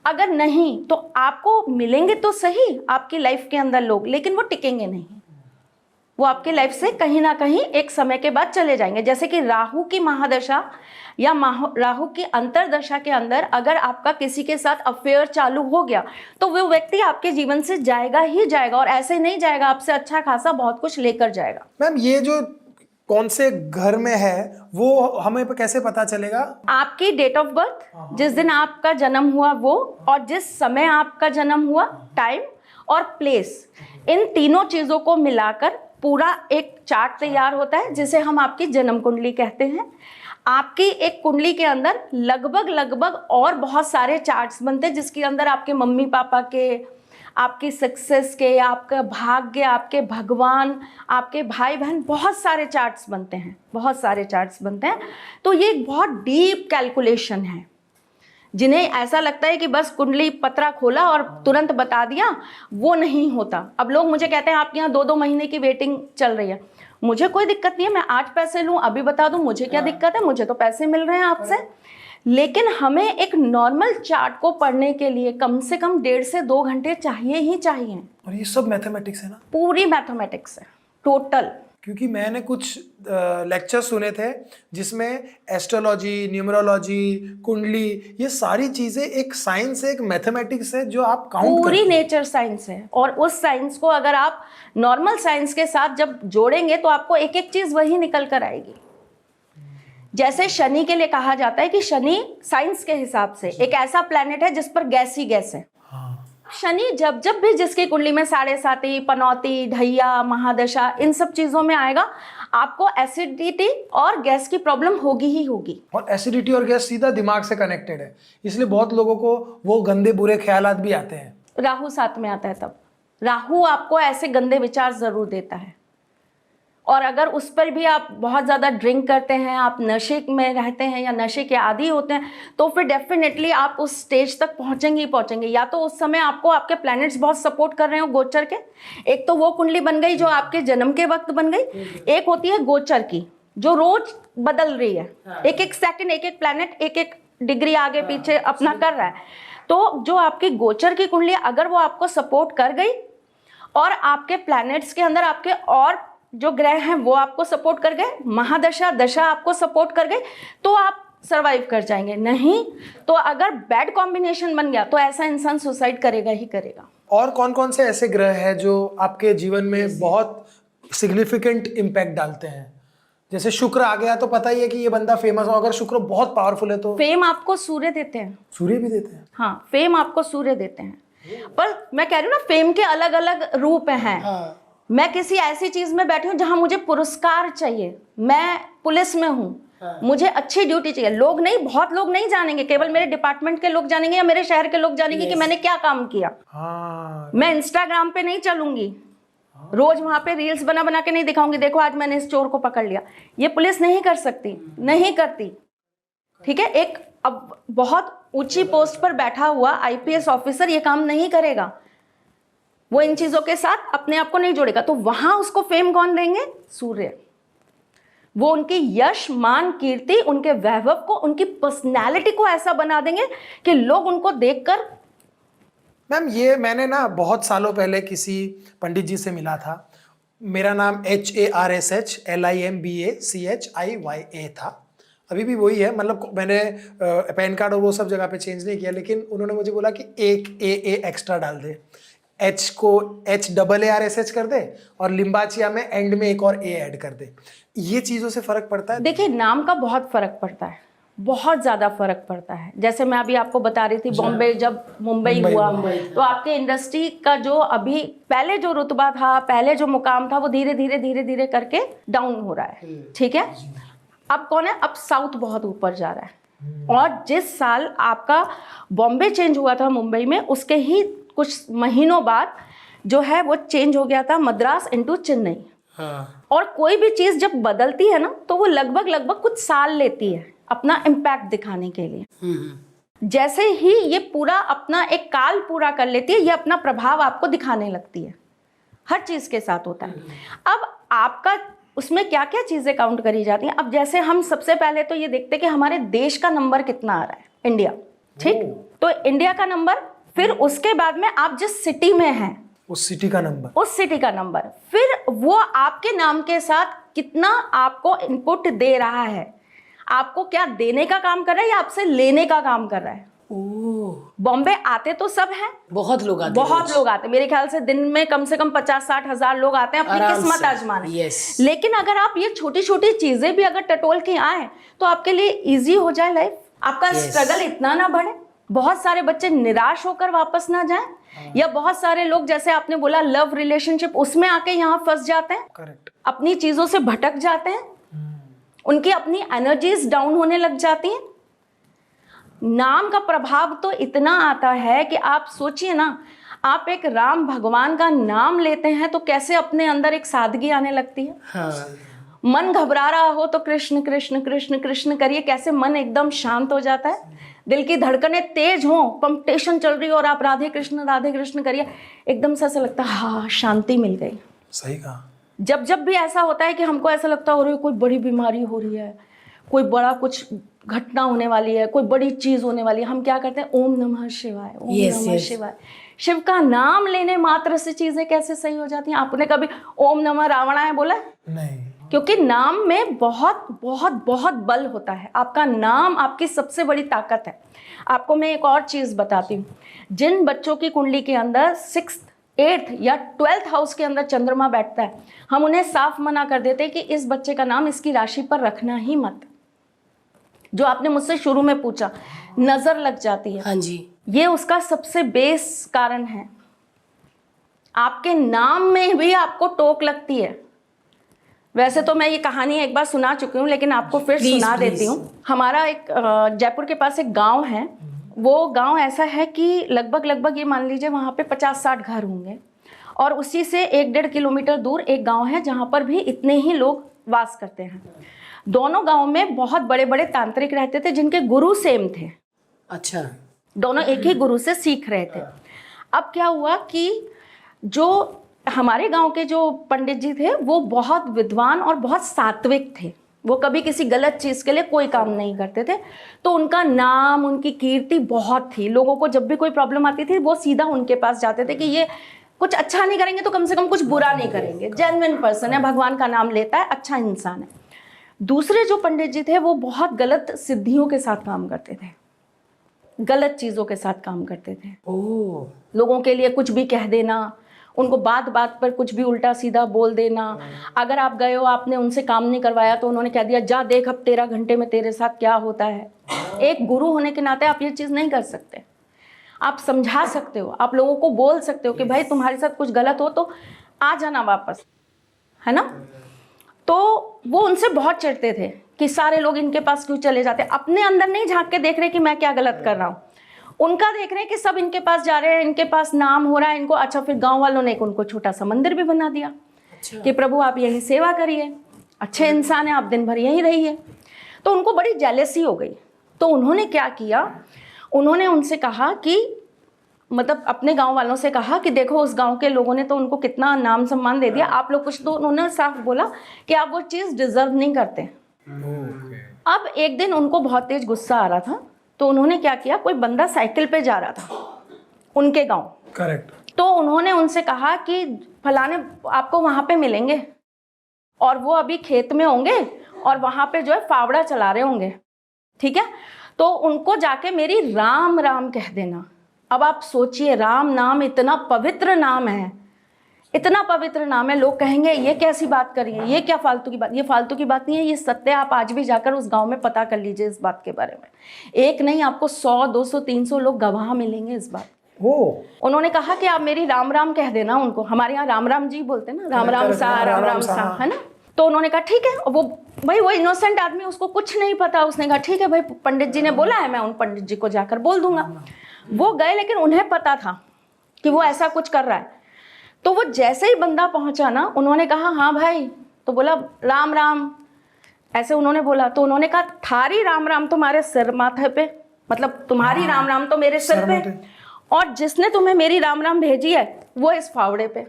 अगर नहीं तो आपको मिलेंगे तो सही आपकी लाइफ के अंदर लोग, लेकिन वो टिकेंगे नहीं। वो आपके लाइफ से कहीं ना कहीं एक समय के बाद चले जाएंगे। जैसे कि राहु की महादशा या राहु की अंतरदशा के अंदर अगर आपका किसी के साथ अफेयर चालू हो गया तो वो व्यक्ति आपके जीवन से जाएगा ही जाएगा, और ऐसे नहीं जाएगा, आपसे अच्छा खासा बहुत कुछ लेकर जाएगा। मैम ये जो कौन से घर में है वो हमें कैसे पता चलेगा? आपकी डेट ऑफ बर्थ, जिस दिन आपका जन्म हुआ वो, और जिस समय आपका जन्म हुआ, टाइम और प्लेस, इन तीनों चीजों को मिलाकर पूरा एक चार्ट तैयार होता है जिसे हम आपकी जन्म कुंडली कहते हैं। आपकी एक कुंडली के अंदर लगभग और बहुत सारे चार्ट्स बनते हैं जिसके अंदर आपके मम्मी पापा के, आपकी सक्सेस के, आपका भाग्य, आपके भगवान, आपके भाई बहन, बहुत सारे चार्ट्स बनते हैं, बहुत सारे चार्ट्स बनते हैं। तो ये एक बहुत डीप कैलकुलेशन है। जिन्हें ऐसा लगता है कि बस कुंडली पत्रा खोला और तुरंत बता दिया, वो नहीं होता। अब लोग मुझे कहते हैं आपके यहाँ 2-2 महीने की वेटिंग चल रही है। मुझे कोई दिक्कत नहीं है, मैं आज पैसे लूँ अभी बता दूँ, मुझे क्या दिक्कत है, मुझे तो पैसे मिल रहे हैं आपसे। लेकिन हमें एक नॉर्मल चार्ट को पढ़ने के लिए कम से कम 1.5 से 2 घंटे चाहिए ही चाहिए। और ये सब मैथमेटिक्स है ना? पूरी मैथमेटिक्स है टोटल। क्योंकि मैंने कुछ लेक्चर सुने थे जिसमें एस्ट्रोलॉजी, न्यूमरोलॉजी, कुंडली, ये सारी चीजें एक साइंस है, एक मैथमेटिक्स है जो आप काउंट पूरी नेचर साइंस है। और उस साइंस को अगर आप नॉर्मल साइंस के साथ जब जोड़ेंगे तो आपको एक एक चीज वही निकल कर आएगी। जैसे शनि के लिए कहा जाता है कि शनि साइंस के हिसाब से एक ऐसा प्लैनेट है जिस पर गैस ही गैस है। शनि जब जब भी जिसकी कुंडली में 7.5, पनौती, ढैया, महादशा, इन सब चीजों में आएगा, आपको एसिडिटी और गैस की प्रॉब्लम होगी ही होगी। और एसिडिटी और गैस सीधा दिमाग से कनेक्टेड है, इसलिए बहुत लोगों को वो गंदे बुरे ख्यालात भी आते हैं। राहु साथ में आता है तब राहु आपको ऐसे गंदे विचार जरूर देता है। और अगर उस पर भी आप बहुत ज़्यादा ड्रिंक करते हैं, आप नशे में रहते हैं या नशे के आदी होते हैं, तो फिर डेफिनेटली आप उस स्टेज तक पहुंचेंगे ही पहुंचेंगे। या तो उस समय आपको आपके प्लैनेट्स बहुत सपोर्ट कर रहे हो गोचर के, एक तो वो कुंडली बन गई जो आपके जन्म के वक्त बन गई, एक होती है गोचर की जो रोज बदल रही है, एक एक सेकंड एक एक प्लैनेट एक एक डिग्री आगे पीछे अपना कर रहा है। तो जो आपकी गोचर की कुंडली अगर वो आपको सपोर्ट कर गई और आपके प्लैनेट्स के अंदर आपके और जो ग्रह हैं वो आपको सपोर्ट कर गए, महादशा दशा आपको सपोर्ट कर गए, तो आप सरवाइव कर जाएंगे। नहीं तो अगर बैड कॉम्बिनेशन बन गया तो ऐसा इंसान सुसाइड करेगा ही करेगा। और कौन कौन से ऐसे ग्रह हैं जो आपके जीवन में बहुत सिग्निफिकेंट इम्पैक्ट डालते हैं? जैसे शुक्र आ गया तो पता ही है कि ये बंदा फेमस हो, अगर शुक्र बहुत पावरफुल है तो। फेम आपको सूर्य देते हैं। सूर्य भी देते हैं? हाँ, फेम आपको सूर्य देते हैं। पर मैं कह रही हूँ ना, फेम के अलग अलग रूप हैं। हाँ। मैं किसी ऐसी चीज में बैठी हूँ जहां मुझे पुरस्कार चाहिए, मैं पुलिस में हूँ, मुझे अच्छी ड्यूटी चाहिए। लोग नहीं, बहुत लोग नहीं जानेंगे, केवल मेरे डिपार्टमेंट के लोग जानेंगे या मेरे शहर के लोग जानेंगे कि मैंने क्या काम किया। हाँ। मैं इंस्टाग्राम पे नहीं चलूंगी, रोज वहां पे रील्स बना बना के नहीं दिखाऊंगी, देखो आज मैंने इस चोर को पकड़ लिया। ये पुलिस नहीं कर सकती, नहीं करती। ठीक है, एक अब बहुत ऊंची पोस्ट पर बैठा हुआ आईपीएस ऑफिसर ये काम नहीं करेगा, वो इन चीजों के साथ अपने आप को नहीं जोड़ेगा। तो वहां उसको फेम कौन देंगे? सूर्य। वो उनकी यश, मान, कीर्ति, उनके वैभव को, उनकी पर्सनैलिटी को ऐसा बना देंगे कि लोग उनको देखकर। मैम ये मैंने ना बहुत सालों पहले किसी पंडित जी से मिला था, मेरा नाम HARSHLIMBACHIYA था, अभी भी वही है, मतलब मैंने पैन कार्ड और वो सब जगह पे चेंज नहीं किया, लेकिन उन्होंने मुझे बोला कि एक ए एक्स्ट्रा डाल दे, H को HAARSH कर दे और लिम्बाचिया में एंड में एक और ए ऐड कर दे। ये चीज़ों से फ़र्क पड़ता है? देखिए, नाम का बहुत फ़र्क पड़ता है, बहुत ज़्यादा फ़र्क पड़ता है। जैसे मैं अभी आपको बता रही थी, बॉम्बे जब मुंबई हुआ तो आपके इंडस्ट्री का जो अभी पहले जो रुतबा था, पहले जो मुकाम था, वो धीरे धीरे करके डाउन हो रहा है। ठीक है, अब कौन है? अब साउथ बहुत ऊपर जा रहा है। और जिस साल आपका बॉम्बे चेंज हुआ था मुंबई में, उसके ही कुछ महीनों बाद जो है वो चेंज हो गया था मद्रास इनटू चेन्नई। हाँ। और कोई भी चीज़ जब बदलती है ना, तो वो लगभग कुछ साल लेती है अपना इम्पैक्ट दिखाने के लिए। जैसे ही ये पूरा अपना एक काल पूरा कर लेती है, ये अपना प्रभाव आपको दिखाने लगती है। हर चीज़ के साथ होता है। अब आपका उसमें क्या क्या चीज़ें काउंट करी जाती हैं। अब जैसे हम सबसे पहले तो ये देखते हैं कि हमारे देश का नंबर कितना आ रहा है, इंडिया। ठीक, तो इंडिया का नंबर, फिर उसके बाद में आप जिस सिटी में हैं उस सिटी का नंबर, उस सिटी का नंबर, फिर वो आपके नाम के साथ कितना आपको इनपुट दे रहा है, आपको क्या देने का काम कर रहा है या आपसे लेने का काम कर रहा है। बॉम्बे आते तो सब हैं, बहुत लोग आते, बहुत लोग आते हैं। मेरे ख्याल से दिन में कम से कम 50-60 हज़ार लोग आते हैं अपनी किस्मत आजमाने। लेकिन अगर आप ये छोटी छोटी चीजें भी अगर टटोल के आए तो आपके लिए इजी हो जाए लाइफ, आपका स्ट्रगल इतना ना बढ़े, बहुत सारे बच्चे निराश होकर वापस ना जाएं, या बहुत सारे लोग जैसे आपने बोला लव रिलेशनशिप, उसमें आके यहाँ फंस जाते हैं। करेक्ट। अपनी चीजों से भटक जाते हैं, उनकी अपनी एनर्जीज डाउन होने लग जाती हैं। नाम का प्रभाव तो इतना आता है कि आप सोचिए ना, आप एक राम भगवान का नाम लेते हैं तो कैसे अपने अंदर एक सादगी आने लगती है। हाँ। मन घबरा रहा हो तो कृष्ण कृष्ण कृष्ण कृष्ण करिए, कैसे मन एकदम शांत हो जाता है। दिल की धड़कनें तेज हो, कंपटीशन चल रही हो और आप राधे कृष्ण करिए, एकदम से ऐसा लगता है हाँ शांति मिल गई। सही कहा। जब भी ऐसा होता है कि हमको ऐसा लगता है कोई बड़ी बीमारी हो रही है, कोई बड़ा कुछ घटना होने वाली है, कोई बड़ी चीज होने वाली है, हम क्या करते हैं? ओम नमः शिवाय, ओम नमः शिवाय। शिव का नाम लेने मात्र से चीजें कैसे सही हो जाती हैं। आपने कभी ओम नमः रावणाय बोला? नहीं। क्योंकि नाम में बहुत बहुत बहुत बल होता है। आपका नाम आपकी सबसे बड़ी ताकत है। आपको मैं एक और चीज बताती हूँ, जिन बच्चों की कुंडली के अंदर 6th 8th या 12th हाउस के अंदर चंद्रमा बैठता है, हम उन्हें साफ मना कर देते हैं कि इस बच्चे का नाम इसकी राशि पर रखना ही मत। जो आपने मुझसे शुरू में पूछा, नजर लग जाती है। हाँ जी, ये उसका सबसे बेस कारण है। आपके नाम में भी आपको टोक लगती है। वैसे तो मैं ये कहानी एक बार सुना चुकी हूँ, लेकिन आपको फिर सुना देती हूँ। हमारा एक जयपुर के पास एक गांव है। वो गांव ऐसा है कि लगभग ये मान लीजिए वहाँ पे 50-60 घर होंगे, और उसी से 1-1.5 किलोमीटर दूर एक गांव है जहाँ पर भी इतने ही लोग वास करते हैं। दोनों गांव में बहुत बड़े बड़े तांत्रिक रहते थे जिनके गुरु सेम थे। अच्छा। दोनों एक ही गुरु से सीख रहे थे। अब क्या हुआ कि जो हमारे गांव के जो पंडित जी थे वो बहुत विद्वान और बहुत सात्विक थे। वो कभी किसी गलत चीज़ के लिए कोई काम नहीं करते थे। तो उनका नाम, उनकी कीर्ति बहुत थी। लोगों को जब भी कोई प्रॉब्लम आती थी वो सीधा उनके पास जाते थे कि ये कुछ अच्छा नहीं करेंगे तो कम से कम कुछ बुरा नहीं करेंगे, जेन्युइन पर्सन है, भगवान का नाम लेता है, अच्छा इंसान है। दूसरे जो पंडित जी थे वो बहुत गलत सिद्धियों के साथ काम करते थे, गलत चीज़ों के साथ काम करते थे। लोगों के लिए कुछ भी कह देना, उनको बात बात पर कुछ भी उल्टा सीधा बोल देना। अगर आप गए हो, आपने उनसे काम नहीं करवाया तो उन्होंने कह दिया जा देख अब 13 घंटे में तेरे साथ क्या होता है। एक गुरु होने के नाते आप ये चीज़ नहीं कर सकते। आप समझा सकते हो, आप लोगों को बोल सकते हो कि भाई तुम्हारे साथ कुछ गलत हो तो आ जाना वापस, है ना। तो वो उनसे बहुत चिढ़ते थे कि सारे लोग इनके पास क्यों चले जाते। अपने अंदर नहीं झांक के देख रहे कि मैं क्या गलत कर रहा हूँ, उनका देख रहे हैं कि सब इनके पास जा रहे हैं, इनके पास नाम हो रहा है इनको। अच्छा, फिर गांव वालों ने उनको छोटा सा मंदिर भी बना दिया। अच्छा। कि प्रभु आप यही सेवा करिए, अच्छे इंसान है, आप दिन भर यहीं रहिए। तो उनको बड़ी जेलेसी हो गई। तो उन्होंने क्या किया, उन्होंने उनसे कहा कि मतलब अपने गांव वालों से कहा कि देखो उस गांव के लोगों ने तो उनको कितना नाम सम्मान दे दिया, आप लोग कुछ। तो उन्होंने साफ बोला कि आप वो चीज़ डिजर्व नहीं करते। अब एक दिन उनको बहुत तेज गुस्सा आ रहा था, तो उन्होंने क्या किया, कोई बंदा साइकिल पे जा रहा था उनके गांव। करेक्ट। तो उन्होंने उनसे कहा कि फलाने आपको वहाँ पे मिलेंगे और वो अभी खेत में होंगे और वहाँ पे जो है फावड़ा चला रहे होंगे, ठीक है, तो उनको जाके मेरी राम राम कह देना। अब आप सोचिए, राम नाम इतना पवित्र नाम है, इतना पवित्र नाम है, लोग कहेंगे ये कैसी बात करी है, ये क्या फालतू की बात। ये फालतू की बात नहीं है, ये सत्य। आप आज भी जाकर उस गांव में पता कर लीजिए इस बात के बारे में। एक नहीं, आपको 100, 200, 300 लोग गवाह मिलेंगे इस बात। उन्होंने कहा कि आप मेरी राम राम कह देना उनको। हमारे यहाँ राम राम जी बोलते हैं ना, राम राम सा, राम राम सा, है ना। तो उन्होंने कहा ठीक है। और वो इनोसेंट आदमी, उसको कुछ नहीं पता, उसने कहा ठीक है भाई, पंडित जी ने बोला है, मैं उन पंडित जी को जाकर बोल दूंगा। वो गए, लेकिन उन्हें पता था कि वो ऐसा कुछ कर रहा है। तो वो जैसे ही बंदा पहुंचा ना, उन्होंने कहा हाँ भाई, तो बोला राम राम, ऐसे उन्होंने बोला। तो उन्होंने कहा थारी राम राम तुम्हारे सिर माथे पे, मतलब तुम्हारी राम राम तो मेरे सिर पे, और जिसने तुम्हें मेरी राम राम भेजी है वो इस फावड़े पे।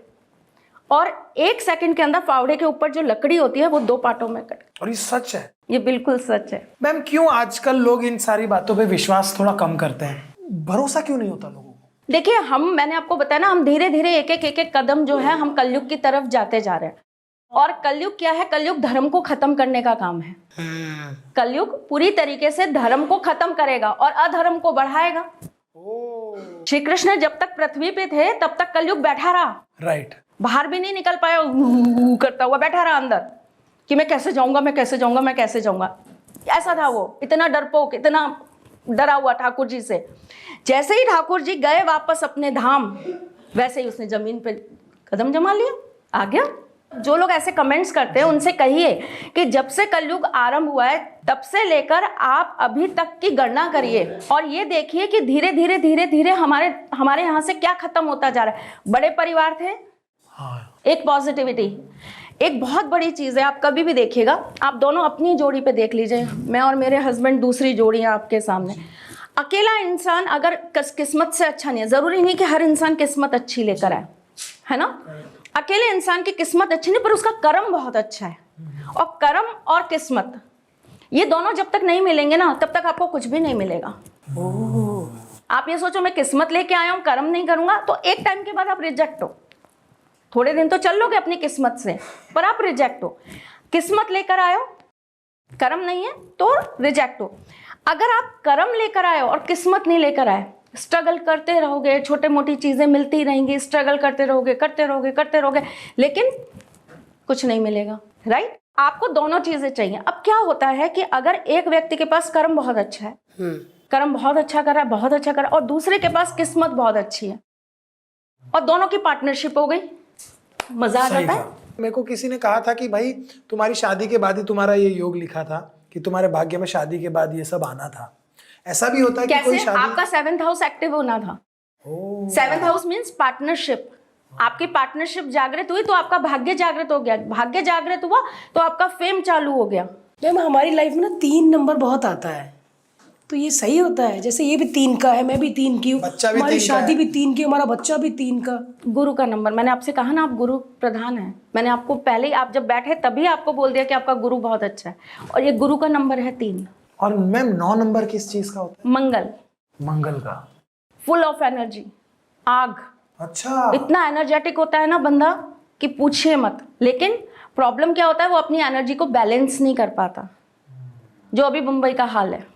और 1 सेकंड के अंदर फावड़े के ऊपर जो लकड़ी होती है वो 2 पार्टों में कट। और ये सच है? ये बिल्कुल सच है। मैम, क्यों आजकल लोग इन सारी बातों पे विश्वास थोड़ा कम करते हैं? भरोसा क्यों नहीं होता लोगों को? देखिए, मैंने आपको बताया ना, हम धीरे धीरे एक एक कदम जो है हम कलयुग की तरफ जाते जा रहे हैं। और कलयुग क्या है? कलयुग धर्म को खत्म करने का काम है। कलयुग पूरी तरीके से धर्म को खत्म करेगा और अधर्म को बढ़ाएगा। श्री कृष्ण जब तक पृथ्वी पे थे तब तक कलयुग बैठा रहा, राइट। बाहर भी नहीं निकल पाया, करता हुआ बैठा रहा अंदर कि मैं कैसे जाऊंगा, मैं कैसे जाऊंगा, मैं कैसे जाऊंगा। ऐसा था वो, इतना डरपोक, इतना डरा हुआ ठाकुर जी से। जैसे ही ठाकुर जी गए वापस अपने धाम, वैसे ही उसने जमीन पे कदम जमा लिया, आ गया। जो लोग ऐसे कमेंट्स करते हैं उनसे कहिए कि जब से कलयुग आरंभ हुआ है तब से लेकर आप अभी तक की गणना करिए और ये देखिए कि धीरे धीरे धीरे धीरे हमारे यहाँ से क्या खत्म होता जा रहा है। बड़े परिवार थे, एक पॉजिटिविटी, एक बहुत बड़ी चीज है। आप कभी भी देखिएगा, आप दोनों अपनी जोड़ी पे देख लीजिए, मैं और मेरे हस्बैंड दूसरी जोड़ी है आपके सामने। अकेला इंसान अगर किस्मत से अच्छा नहीं है, जरूरी नहीं कि हर इंसान किस्मत अच्छी लेकर आए, है ना। अकेले इंसान की किस्मत अच्छी नहीं, पर उसका कर्म बहुत अच्छा है। और कर्म और किस्मत, ये दोनों जब तक नहीं मिलेंगे ना, तब तक आपको कुछ भी नहीं मिलेगा। आप ये सोचो मैं किस्मत लेके आया हूँ, कर्म नहीं करूंगा, तो एक टाइम के बाद आप रिजेक्ट हो। थोड़े दिन तो चल लोगे अपनी किस्मत से, पर आप रिजेक्ट हो। किस्मत लेकर आए हो, कर्म नहीं है तो रिजेक्ट हो। अगर आप कर्म लेकर आए हो और किस्मत नहीं लेकर आए, स्ट्रगल करते रहोगे, छोटे मोटी चीजें मिलती रहेंगी, स्ट्रगल करते रहोगे, लेकिन कुछ नहीं मिलेगा, राइट। आपको दोनों चीजें चाहिए। अब क्या होता है कि अगर एक व्यक्ति के पास कर्म बहुत अच्छा है, कर्म बहुत अच्छा कर रहा है, बहुत अच्छा कर रहा है, और दूसरे के पास किस्मत बहुत अच्छी है, और दोनों की पार्टनरशिप हो गई, मजा आ जाता है। मेरे को किसी ने कहा था कि भाई तुम्हारी शादी के बाद ही तुम्हारा ये योग लिखा था कि तुम्हारे भाग्य में शादी के बाद ये सब आना था। ऐसा भी होता है कि कोई शादी, आपका 7th हाउस एक्टिव होना था। 7th house means partnership. आपकी पार्टनरशिप जागृत हुई तो आपका भाग्य जागृत हो गया, भाग्य जागृत हुआ तो आपका फेम चालू हो गया। मैम, हमारी लाइफ में ना 3 नंबर बहुत आता है, तो ये सही होता है। जैसे ये भी 3 का है, मैं भी 3 की हूँ, हमारी शादी भी 3 की, हमारा बच्चा भी 3 का। गुरु का नंबर, मैंने आपसे कहा ना आप गुरु प्रधान हैं। मैंने आपको पहले ही, आप जब बैठे तभी आपको बोल दिया कि आपका गुरु बहुत अच्छा है, और ये गुरु का नंबर है 3। और मैम 9 नंबर किस चीज का होता है? मंगल का। फुल ऑफ एनर्जी, आग। अच्छा, इतना एनर्जेटिक होता है ना बंदा कि पूछिए मत। लेकिन प्रॉब्लम क्या होता है, वो अपनी एनर्जी को बैलेंस नहीं कर पाता, जो अभी मुंबई का हाल है।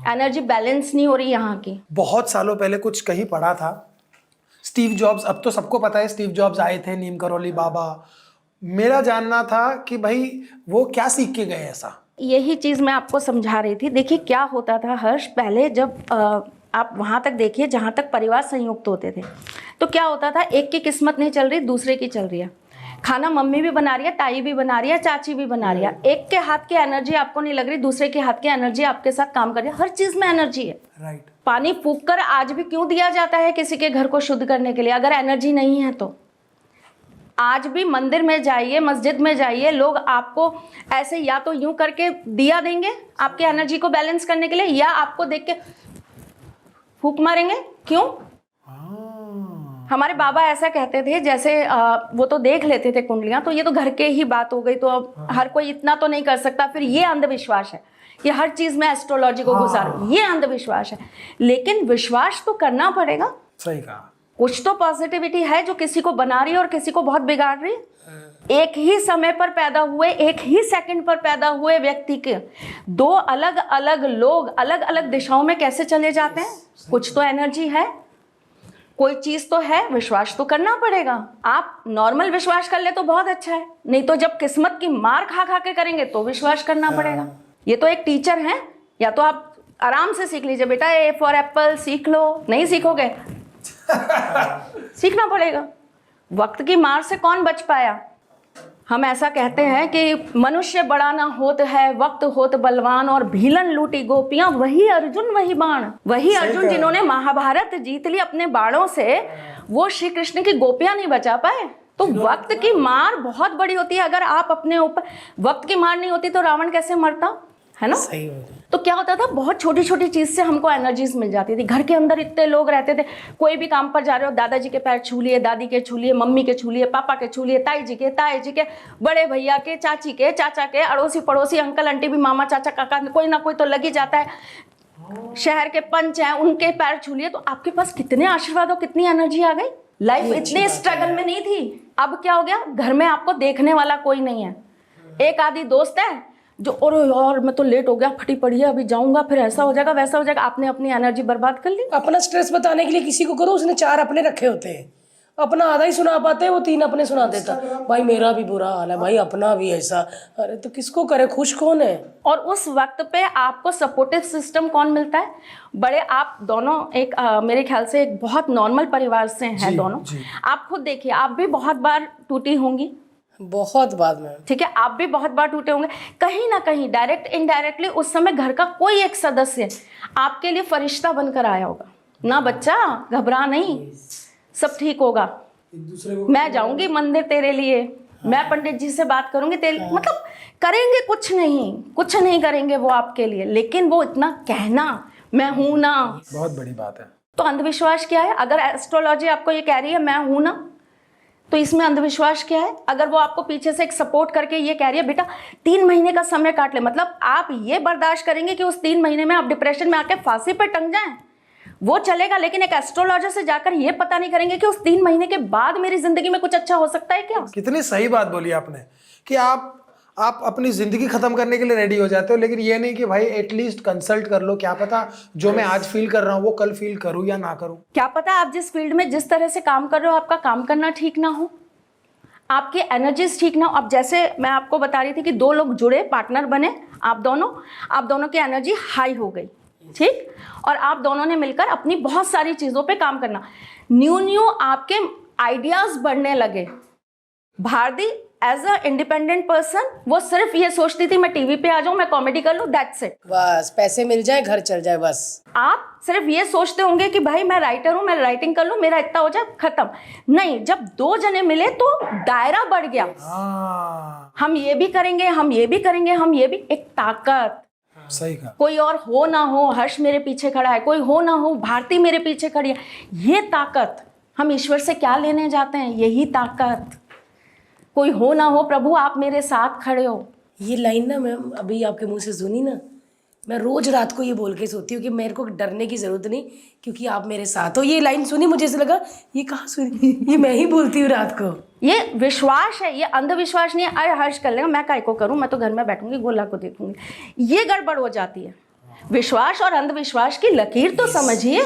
एनर्जी बैलेंस नहीं हो रही यहाँ की। बहुत सालों पहले कुछ कहीं पढ़ा था, स्टीव जॉब्स, अब तो सबको पता है स्टीव जॉब्स आए थे, नीम करौली बाबा। मेरा जानना था कि भाई वो क्या सीख के गए ऐसा। यही चीज़ मैं आपको समझा रही थी। देखिए क्या होता था हर्ष, पहले जब आप वहाँ तक देखिए जहाँ तक परिवार संयुक्त होते थे, तो क्या होता था, एक की किस्मत नहीं चल रही, दूसरे की चल रही है। खाना मम्मी भी बना रही है, ताई भी बना रही है, चाची भी बना रही है। एक के हाथ की एनर्जी आपको नहीं लग रही, दूसरे के हाथ की एनर्जी आपके साथ काम कर रही है। हर चीज़ में एनर्जी है, राइट। पानी फूंक कर आज भी क्यों दिया जाता है किसी के घर को शुद्ध करने के लिए, अगर एनर्जी नहीं है तो। आज भी मंदिर में जाइए, मस्जिद में जाइए, लोग आपको ऐसे या तो यूं करके दिया देंगे आपके एनर्जी को बैलेंस करने के लिए, या आपको देख के फूंक मारेंगे। क्यों? हमारे बाबा ऐसा कहते थे, जैसे वो तो देख लेते थे कुंडलियां, तो ये तो घर के ही बात हो गई, तो अब हर कोई इतना तो नहीं कर सकता। फिर ये अंधविश्वास है, ये हर चीज में एस्ट्रोलॉजी को घुसा रहे, ये अंधविश्वास है। लेकिन विश्वास तो करना पड़ेगा। सही कहा। कुछ तो पॉजिटिविटी है जो किसी को बना रही है और किसी को बहुत बिगाड़ रही है। एक ही समय पर पैदा हुए, एक ही सेकंड पर पैदा हुए व्यक्ति के दो अलग अलग लोग अलग अलग दिशाओं में कैसे चले जाते हैं? कुछ तो एनर्जी है, कोई चीज तो है, विश्वास तो करना पड़ेगा। आप नॉर्मल विश्वास कर ले तो बहुत अच्छा है, नहीं तो जब किस्मत की मार खा खा के करेंगे तो विश्वास करना पड़ेगा। ये तो एक टीचर है, या तो आप आराम से सीख लीजिए, बेटा ए फॉर एप्पल सीख लो, नहीं सीखोगे सीखना पड़ेगा। वक्त की मार से कौन बच पाया? हम ऐसा कहते हैं कि मनुष्य बड़ा ना होत है, वक्त होत बलवान, और भीलन लूटी गोपियां, वही अर्जुन वही बाण। वही अर्जुन जिन्होंने महाभारत जीत ली अपने बाणों से, वो श्री कृष्ण की गोपियां नहीं बचा पाए। तो वक्त की मार बहुत बड़ी होती है। अगर आप अपने ऊपर, वक्त की मार नहीं होती तो रावण कैसे मरता, है ना? सही हो। तो क्या होता था, बहुत छोटी छोटी चीज से हमको एनर्जीज मिल जाती थी। घर के अंदर इतने लोग रहते थे, कोई भी काम पर जा रहे हो, दादाजी के पैर छू लिए, दादी के छू लिए, मम्मी के छू लिए, पापा के छू लिए, ताई जी के, बड़े भैया के, चाची के, चाचा के, अड़ोसी पड़ोसी, अंकल आंटी भी, मामा चाचा काका, कोई ना कोई तो लग ही जाता है। शहर के पंच हैं, उनके पैर छू लिए। तो आपके पास कितने आशीर्वाद और कितनी एनर्जी आ गई। लाइफ इतने स्ट्रगल में नहीं थी। अब क्या हो गया, घर में आपको देखने वाला कोई नहीं है। एक आधी दोस्त है जो, और यार मैं तो लेट हो गया, फटी पड़ी है, अभी जाऊंगा, फिर ऐसा हो जाएगा वैसा हो जाएगा। आपने अपनी एनर्जी बर्बाद कर ली। अपना स्ट्रेस बताने के लिए किसी को करो, उसने 4 अपने रखे होते हैं, अपना आधा ही सुना पाते हैं, वो 3 अपने सुना देता। भाई मेरा भी बुरा हाल है, भाई अपना भी ऐसा। अरे तो किसको करे, खुश कौन है? और उस वक्त पे आपको सपोर्टिव सिस्टम कौन मिलता है? बड़े, आप दोनों एक मेरे ख्याल से एक बहुत नॉर्मल परिवार से हैं दोनों। आप खुद देखिए, आप भी बहुत बार टूटी होंगी, बहुत बाद में, ठीक है, आप भी बहुत बार टूटे होंगे। कहीं ना कहीं डायरेक्ट इनडायरेक्टली उस समय घर का कोई एक सदस्य आपके लिए फरिश्ता बनकर आया होगा। ना बच्चा घबरा नहीं, सब ठीक होगा, मैं जाऊंगी मंदिर तेरे लिए, मैं पंडित जी से बात करूंगी तेरे लिए। मतलब करेंगे कुछ नहीं करेंगे वो आपके लिए, लेकिन वो इतना कहना मैं हूं ना, बहुत बड़ी बात है। तो अंधविश्वास क्या है? अगर एस्ट्रोलॉजी आपको ये कह रही है मैं हूं ना, तो इसमें अंधविश्वास क्या है? अगर वो आपको पीछे से एक सपोर्ट करके ये कह रही है बेटा 3 महीने का समय काट ले, मतलब आप ये बर्दाश्त करेंगे कि उस 3 महीने में आप डिप्रेशन में आके फांसी पे टंग जाएं, वो चलेगा। लेकिन एक एस्ट्रोलॉजर से जाकर ये पता नहीं करेंगे कि उस 3 महीने के बाद मेरी जिंदगी में कुछ अच्छा हो सकता है क्या? कितनी सही बात बोली आपने कि आप अपनी जिंदगी खत्म करने के लिए रेडी हो जाते हो, लेकिन ये नहीं कि भाई एटलीस्ट कंसल्ट कर लो, क्या पता जो मैं आज फील कर रहा हूँ वो कल फील करूँ या ना करूँ। क्या पता आप जिस फील्ड में जिस तरह से काम कर रहे हो, आपका काम करना ठीक ना हो, आपकी एनर्जीज ठीक ना हो। अब जैसे मैं आपको बता रही थी कि 2 लोग जुड़े, पार्टनर बने, आप दोनों की एनर्जी हाई हो गई, ठीक, और आप दोनों ने मिलकर अपनी बहुत सारी चीजों पे काम करना, न्यू आपके आइडियाज बढ़ने लगे। Bharti as a independent person, वो सिर्फ ये सोचती थी मैं टीवी पे आ जाऊं, मैं कॉमेडी कर लूं, दैट्स इट, बस पैसे मिल जाए, घर चल जाए, बस। आप सिर्फ ये सोचते होंगे कि भाई मैं राइटर हूं, मैं राइटिंग कर लूं, मेरा इतना हो जाए, खत्म। नहीं, जब 2 जने मिले तो दायरा बढ़ गया। हम ये भी करेंगे, हम ये भी करेंगे, हम ये भी, एक ताकत। सही कहा। कोई और हो ना हो, हर्ष मेरे पीछे खड़ा है, कोई हो ना हो, भारती मेरे पीछे खड़ी है, ये ताकत। हम ईश्वर से क्या लेने जाते हैं? यही ताकत। कोई हो ना हो, प्रभु आप मेरे साथ खड़े हो। ये लाइन ना मैम अभी आपके मुंह से सुनी ना, मैं रोज रात को ये बोल के सोती हूँ कि मेरे को डरने की जरूरत नहीं, क्योंकि आप मेरे साथ हो। ये लाइन सुनी, मुझे ऐसा लगा ये कहाँ सुनी, ये मैं ही बोलती हूँ रात को। ये विश्वास है, ये अंधविश्वास नहीं है। अरे हर्ष कर लेगा, मैं काय को करूँ, मैं तो घर में बैठूंगी, गोला को देखूंगी, ये गड़बड़ हो जाती है। विश्वास और अंधविश्वास की लकीर तो समझिए।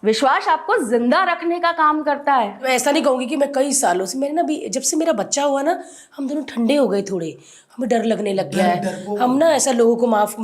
विश्वास आपको जिंदा रखने का काम करता है। मैं ऐसा नहीं कहूँगी कि मैं कई सालों से, मैंने ना भी जब से मेरा बच्चा हुआ ना, हम दोनों ठंडे हो गए थोड़े, हमें डर लगने लग गया है। हम ना ऐसा लोगों को माफ,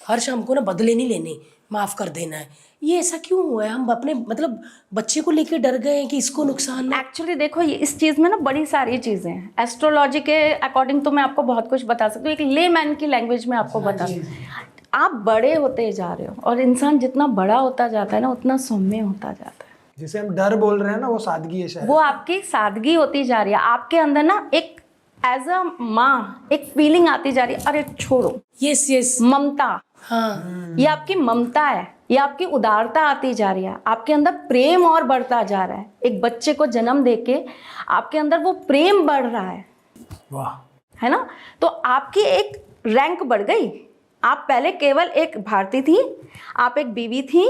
हर्ष हमको ना बदले नहीं लेने, माफ कर देना है। ये ऐसा क्यों हुआ है? हम अपने मतलब बच्चे को लेके डर गए हैं कि इसको नुकसान ना। एक्चुअली देखो, ये इस चीज़ में ना बड़ी सारी चीज़ें हैं। एस्ट्रोलॉजी के अकॉर्डिंग तो मैं आपको बहुत कुछ बता सकती हूँ, एक लेमैन की लैंग्वेज में आपको बता सकती हूँ। आप बड़े होते जा रहे हो, और इंसान जितना बड़ा होता जाता है ना, उतना सौम्य होता जाता है। जिसे हम डर बोल रहे हैं ना, वो सादगी है शायद। वो आपकी सादगी होती जा रही है। आपके अंदर ना एक एज अ माँ एक फीलिंग आती जा रही है, अरे छोड़ो। यस ममता, हाँ, ये आपकी ममता है, ये आपकी उदारता आती जा रही है। आपके अंदर प्रेम और बढ़ता जा रहा है। एक बच्चे को जन्म देके आपके अंदर वो प्रेम बढ़ रहा है, वाह, है ना? तो आपकी एक रैंक बढ़ गई। आप पहले केवल एक भारती थी, आप एक बीवी थी,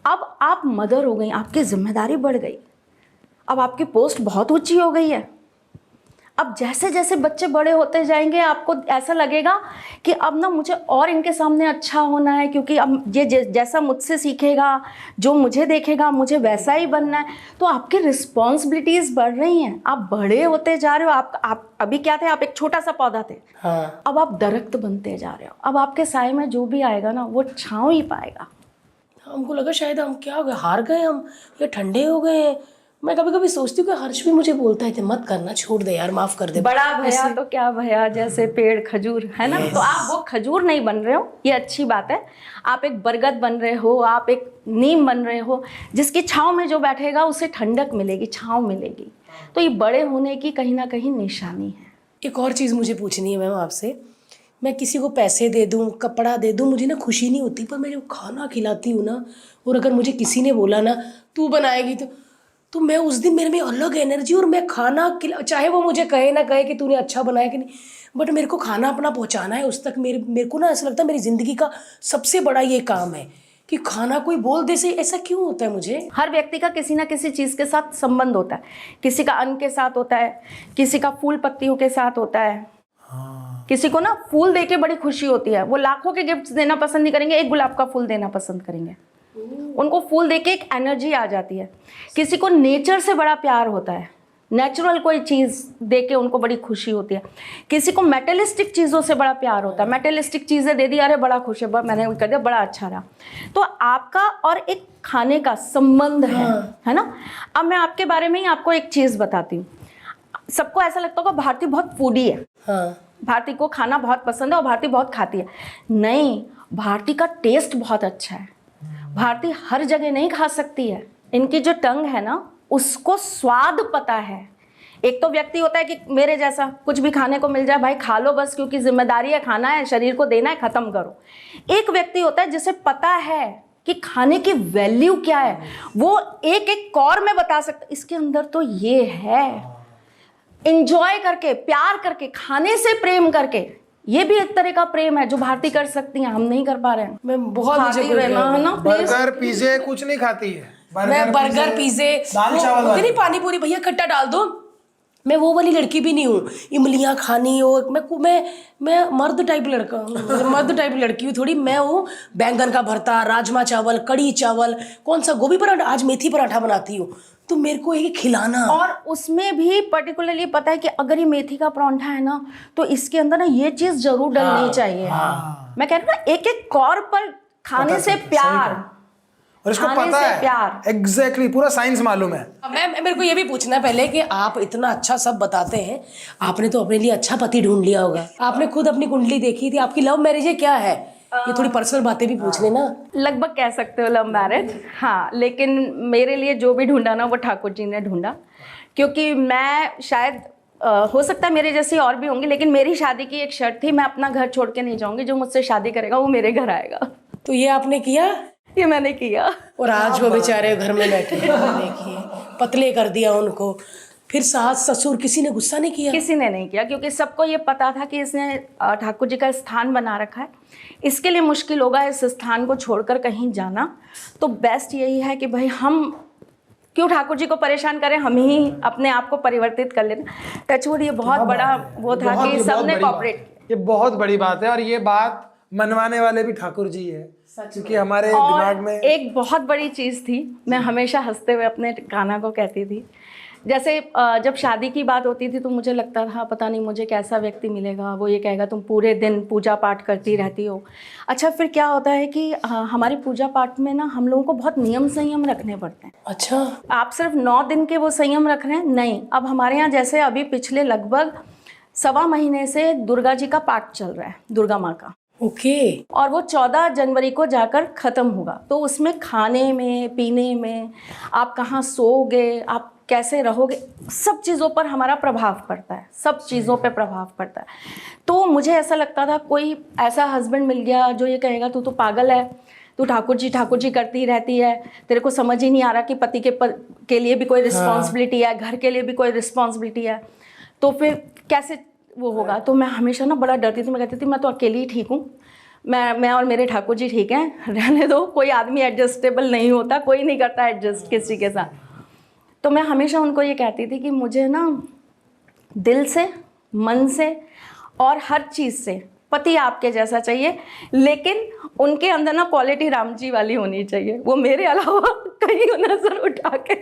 अब आप मदर हो गई, आपकी जिम्मेदारी बढ़ गई। अब आपकी पोस्ट बहुत ऊंची हो गई है। अब जैसे जैसे बच्चे बड़े होते जाएंगे आपको ऐसा लगेगा कि अब ना मुझे और इनके सामने अच्छा होना है, क्योंकि अब ये जैसा मुझसे सीखेगा, जो मुझे देखेगा, मुझे वैसा ही बनना है। तो आपकी रिस्पॉन्सिबिलिटीज़ बढ़ रही हैं, आप बड़े होते जा रहे हो। आप अभी क्या थे, आप एक छोटा सा पौधा थे, हाँ। अब आप दरख्त बनते जा रहे हो। अब आपके साए में जो भी आएगा ना वो छाँव ही पाएगा। हमको लगा शायद हम क्या हो गए, हार गए हम, या ठंडे हो गए हैं। मैं कभी कभी सोचती हूँ कि हर्ष भी मुझे बोलता है कि मत करना, छोड़ दे यार, माफ कर दे। बड़ा भया तो क्या भया, जैसे पेड़ खजूर है ना। तो आप वो खजूर नहीं बन रहे हो, ये अच्छी बात है। आप एक बरगद बन रहे हो, आप एक नीम बन रहे हो, जिसकी छाँव में जो बैठेगा उसे ठंडक मिलेगी, छाँव मिलेगी। तो ये बड़े होने की कहीं ना कहीं निशानी है। एक और चीज़ मुझे पूछनी है मैम आपसे। मैं किसी को पैसे दे दूँ, कपड़ा दे दूँ, मुझे ना खुशी नहीं होती, पर मैं जो खाना खिलाती हूँ ना, और अगर मुझे किसी ने बोला ना तू बनाएगी, तो मैं उस दिन मेरे में अलग एनर्जी, और मैं खाना चाहे वो मुझे कहे ना कहे कि तूने अच्छा बनाया कि नहीं, बट मेरे को खाना अपना पहुँचाना है उस तक। मेरे को ना ऐसा लगता है मेरी ज़िंदगी का सबसे बड़ा ये काम है कि खाना कोई बोल दे से। ऐसा क्यों होता है मुझे? हर व्यक्ति का किसी ना किसी चीज़ के साथ संबंध होता है। किसी का अन्न के साथ होता है, किसी का फूल पत्तियों के साथ होता है। किसी को ना फूल देके बड़ी खुशी होती है, वो लाखों के गिफ्ट्स देना पसंद नहीं करेंगे, एक गुलाब का फूल देना पसंद करेंगे। उनको फूल देके एक एनर्जी आ जाती है। किसी को नेचर से बड़ा प्यार होता है, नेचुरल कोई चीज़ देके उनको बड़ी खुशी होती है। किसी को मेटलिस्टिक चीज़ों से बड़ा प्यार होता है, मेटलिस्टिक चीज़ें दे दी, अरे बड़ा खुश है, मैंने कर दिया, बड़ा अच्छा रहा। तो आपका और एक खाने का संबंध है ना। अब मैं आपके बारे में ही आपको एक चीज़ बताती हूँ। सबको ऐसा लगता होगा भारती बहुत फूडी है, भारती को खाना बहुत पसंद है और भारती बहुत खाती है। नहीं, भारती का टेस्ट बहुत अच्छा है। भारती हर जगह नहीं खा सकती है, इनकी जो टंग है ना उसको स्वाद पता है। एक तो व्यक्ति होता है कि मेरे जैसा कुछ भी खाने को मिल जाए भाई खा लो बस, क्योंकि जिम्मेदारी है, खाना है, शरीर को देना है, खत्म करो। एक व्यक्ति होता है जिसे पता है कि खाने की वैल्यू क्या है, वो एक एक कौर में बता सकता इसके अंदर तो ये है। इंजॉय करके, प्यार करके, खाने से प्रेम करके, ये भी एक तरह का प्रेम है जो भारती कर सकती हैं, हम नहीं कर पा रहे हैं। मैं बहुत बर्गर पिज़्ज़े कुछ नहीं खाती है। मैं बर्गर पिज़्ज़े, दाल चावल होती नहीं पानी पूरी, भैया खट्टा डाल दो, मैं वो वाली लड़की भी नहीं हूँ। इमलियाँ खानी और मैं मर्द टाइप लड़का हूँ, मर्द टाइप लड़की हूँ थोड़ी। मैं हूँ बैंगन का भरता, राजमा चावल, कड़ी चावल, कौन सा गोभी पराठा, आज मेथी पराठा बनाती हूँ, तो मेरे को ये खिलाना। और उसमें भी पर्टिकुलरली पता है कि अगर ये मेथी का पराठा है ना तो इसके अंदर ना ये चीज़ जरूर डलनी चाहिए। मैं कह रही हूँ ना, एक एक कौर पर खाने से प्यार, और इसको पता है प्यार। एग्जैक्टली पूरा साइंस मालूम है। मेरे को ये भी पूछना है पहले कि आप इतना अच्छा सब बताते हैं, आपने तो अपने लिए अच्छा पति ढूंढ लिया होगा। आपने खुद अपनी कुंडली देखी थी, आपकी लव मैरिज है क्या है? ये थोड़ी पर्सनल बातें भी पूछ लेना। लगभग कह सकते हो लव मैरिज, हाँ। लेकिन मेरे लिए जो भी ढूंढा ना वो ठाकुर जी ने ढूंढा, क्योंकि मैं शायद हो सकता है मेरे जैसी और भी होंगी, लेकिन मेरी शादी की एक शर्त थी, मैं अपना घर छोड़ के नहीं जाऊंगी, जो मुझसे शादी करेगा वो मेरे घर आएगा। तो ये आपने किया? ये मैंने किया। और आज वो बेचारे घर में बैठे हैं, देखिए पतले कर दिया उनको। फिर सास ससुर किसी ने गुस्सा नहीं किया? किसी ने नहीं किया, क्योंकि सबको ये पता था कि इसने ठाकुर जी का स्थान बना रखा है, इसके लिए मुश्किल होगा इस स्थान को छोड़कर कहीं जाना। तो बेस्ट यही है कि भाई हम क्यों ठाकुर जी को परेशान करें, हम ही अपने आप को परिवर्तित कर लेना। टचवुड, ये बहुत बड़ा वो था कि सबने कॉपरेट किया। ये बहुत बड़ी बात है, और ये बात मनवाने वाले भी ठाकुर जी है, क्योंकि हमारे दिमाग में एक बहुत बड़ी चीज़ थी। मैं हमेशा हंसते हुए अपने कान्हा को कहती थी, जैसे जब शादी की बात होती थी तो मुझे लगता था पता नहीं मुझे कैसा व्यक्ति मिलेगा, वो ये कहेगा तुम पूरे दिन पूजा पाठ करती रहती हो। अच्छा, फिर क्या होता है कि हमारी पूजा पाठ में ना हम लोगों को बहुत नियम संयम रखने पड़ते हैं। अच्छा, आप सिर्फ 9 दिन के वो संयम रख रहे हैं? नहीं, अब हमारे यहाँ जैसे अभी पिछले लगभग 1.25 महीने से दुर्गा जी का पाठ चल रहा है, दुर्गा माँ का। ओके। और वो 14 जनवरी को जाकर ख़त्म होगा। तो उसमें खाने में, पीने में, आप कहाँ सोओगे, आप कैसे रहोगे, सब चीज़ों पर हमारा प्रभाव पड़ता है, सब चीज़ों पे प्रभाव पड़ता है। तो मुझे ऐसा लगता था कोई ऐसा हस्बैंड मिल गया जो ये कहेगा तू तो पागल है, तू ठाकुर जी करती रहती है, तेरे को समझ ही नहीं आ रहा कि पति के लिए भी कोई रिस्पॉन्सिबिलिटी है, घर के लिए भी कोई रिस्पॉन्सिबिलिटी है, तो फिर कैसे वो होगा। तो मैं हमेशा ना बड़ा डरती थी, मैं कहती थी मैं तो अकेली ही ठीक हूँ, मैं और मेरे ठाकुर जी ठीक हैं, रहने दो। कोई आदमी एडजस्टेबल नहीं होता, कोई नहीं करता एडजस्ट किसी के साथ। तो मैं हमेशा उनको ये कहती थी कि मुझे ना दिल से, मन से और हर चीज़ से पति आपके जैसा चाहिए, लेकिन उनके अंदर ना क्वालिटी राम जी वाली होनी चाहिए। वो मेरे अलावा कहीं नजर उठा के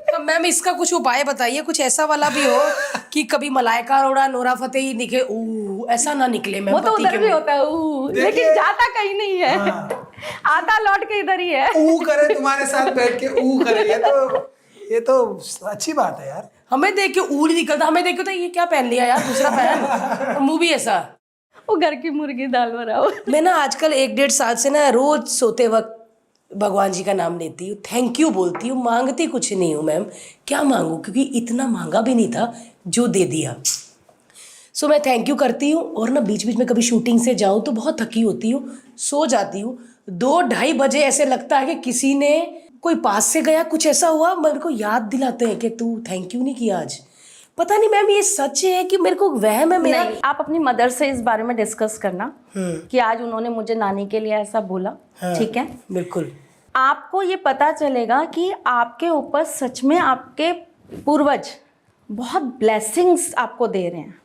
तो मैम इसका कुछ उपाय बताइए, कुछ ऐसा वाला भी हो कि कभी मलाइका अरोड़ा, नोरा फतेही निकले, ऐसा ना निकले मैम। वो तो पति उधर के भी मुंह। होता है लेकिन जाता कहीं नहीं है। आता लौट के इधर ही है। करे तुम्हारे साथ बैठ के करे, ये तो अच्छी बात है यार। हमें देख के ऊल निकलता, हमें देख के तो ये क्या पहन लिया यार, दूसरा पहन। मुंह भी ऐसा। वो घर की मुर्गी दाल भराओ। मैं ना आजकल 1-1.5 साल से ना रोज सोते वक्त भगवान जी का नाम लेती हूँ, थैंक यू बोलती हूँ, मांगती कुछ नहीं हूँ मैम। क्या मांगू, क्योंकि इतना मांगा भी नहीं था जो दे दिया। सो मैं थैंक यू करती हूँ। और ना बीच बीच में कभी शूटिंग से जाऊँ तो बहुत थकी होती हूँ, सो जाती हूँ। 2-2:30 बजे ऐसे लगता है कि किसी ने, कोई पास से गया, कुछ ऐसा हुआ, मेरे को याद दिलाते हैं कि तू थैंक यू नहीं किया आज। पता नहीं मैम ये सच है कि मेरे को वहम है मेरा। नहीं, आप अपनी मदर से इस बारे में डिस्कस करना कि आज उन्होंने मुझे नानी के लिए ऐसा बोला। ठीक है, बिल्कुल। आपको ये पता चलेगा कि आपके ऊपर सच में आपके पूर्वज बहुत ब्लेसिंग्स आपको दे रहे हैं।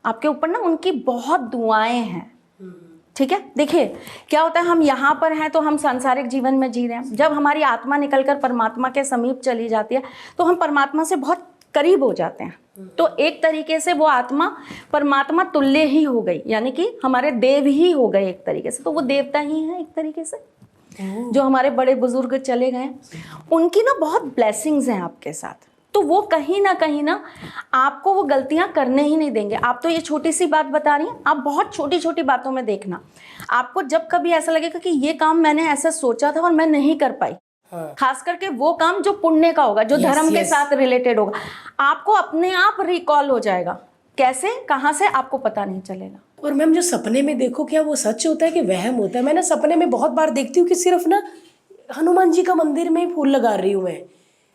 आपके ऊपर ना उनकी बहुत दुआएं हैं। ठीक है, देखिए क्या होता है, हम यहाँ पर हैं तो हम सांसारिक जीवन में जी रहे हैं। जब हमारी आत्मा निकलकर परमात्मा के समीप चली जाती है तो हम परमात्मा से बहुत करीब हो जाते हैं। तो एक तरीके से वो आत्मा परमात्मा तुल्य ही हो गई, यानी कि हमारे देव ही हो गए एक तरीके से। तो वो देवता ही है एक तरीके से। जो हमारे बड़े बुजुर्ग चले गए उनकी ना बहुत ब्लेसिंग्स हैं आपके साथ। तो वो कहीं ना आपको वो गलतियां करने ही नहीं देंगे। आप तो ये छोटी सी बात बता रही हैं, आप बहुत छोटी छोटी बातों में देखना। आपको जब कभी ऐसा लगेगा कि ये काम मैंने ऐसा सोचा था और मैं नहीं कर पाई, खास करके वो काम जो पुण्य का होगा, जो धर्म के साथ रिलेटेड होगा, आपको अपने आप रिकॉल हो जाएगा। कैसे, कहाँ से, आपको पता नहीं चलेगा। और मैम जो सपने में देखो, क्या वो सच होता है कि वहम होता है? मैं ना सपने में बहुत बार देखती हूँ कि सिर्फ ना हनुमान जी का मंदिर में ही फूल लगा रही हूँ मैं।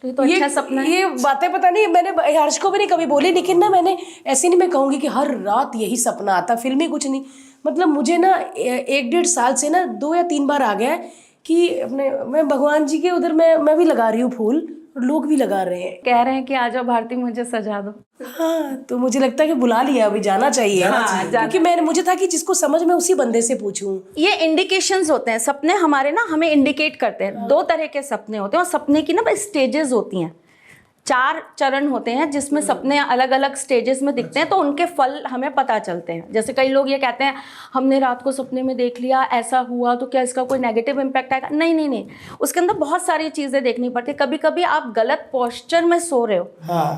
तो अच्छा सपना है। ये बातें पता नहीं, मैंने हर्ष को भी नहीं कभी बोली, लेकिन ना मैंने ऐसे नहीं, मैं कहूँगी कि हर रात यही सपना आता, फिल्मी कुछ नहीं। मतलब मुझे ना 1-1.5 साल से ना 2 या 3 बार आ गया है कि अपने, मैं भगवान जी के उधर मैं भी लगा रही हूँ फूल, और लोग भी लगा रहे हैं, कह रहे हैं कि आ जाओ भारती मुझे सजा दो। हाँ, तो मुझे लगता है कि बुला लिया, अभी जाना चाहिए। क्योंकि मुझे था कि जिसको समझ में उसी बंदे से पूछूं। ये इंडिकेशंस होते हैं, सपने हमारे ना हमें इंडिकेट करते हैं। 2 तरह के सपने होते हैं और सपने की ना स्टेजेस होती हैं। 4 चरण होते हैं जिसमें सपने अलग अलग स्टेजेस में दिखते हैं, तो उनके फल हमें पता चलते हैं। जैसे कई लोग ये कहते हैं हमने रात को सपने में देख लिया, ऐसा हुआ, तो क्या इसका कोई नेगेटिव इम्पैक्ट आएगा? नहीं, उसके अंदर बहुत सारी चीज़ें देखनी पड़ती है। कभी कभी आप गलत पोस्चर में सो रहे हो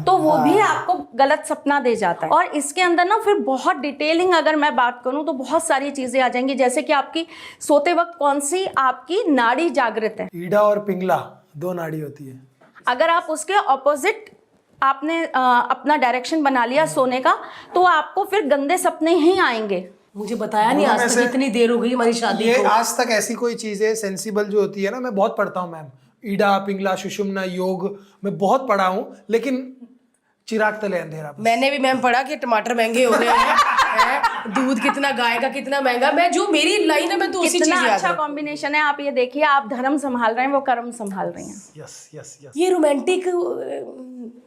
तो वो भी आपको गलत सपना दे जाता है। और इसके अंदर ना फिर बहुत डिटेलिंग अगर मैं बात करूँ तो बहुत सारी चीज़ें आ जाएंगी, जैसे कि आपकी सोते वक्त कौन सी आपकी नाड़ी जागृत है। ईडा और पिंगला 2 नाड़ी होती है। अगर आप उसके ऑपोजिट आपने अपना डायरेक्शन बना लिया सोने का, तो आपको फिर गंदे सपने ही आएंगे। मुझे बताया नहीं आज तक, इतनी देर हो गई हमारी शादी ये को। आज तक ऐसी कोई चीजें सेंसिबल जो होती है ना, मैं बहुत पढ़ता हूँ मैम। ईडा, पिंगला, सुषुम्ना योग मैं बहुत पढ़ा हूँ, लेकिन चिराग तले अंधेरा। मैंने भी मैम पढ़ा कि टमाटर महंगे हो रहे हैं, दूध कितना, गाय का कितना महंगा। मैं जो मेरी लाइन है मैं तो उसी चीज कितना याद अच्छा है। कॉम्बिनेशन है। आप ये देखिए, आप धर्म संभाल रहे हैं, वो कर्म संभाल रही हैं। यस। ये रोमांटिक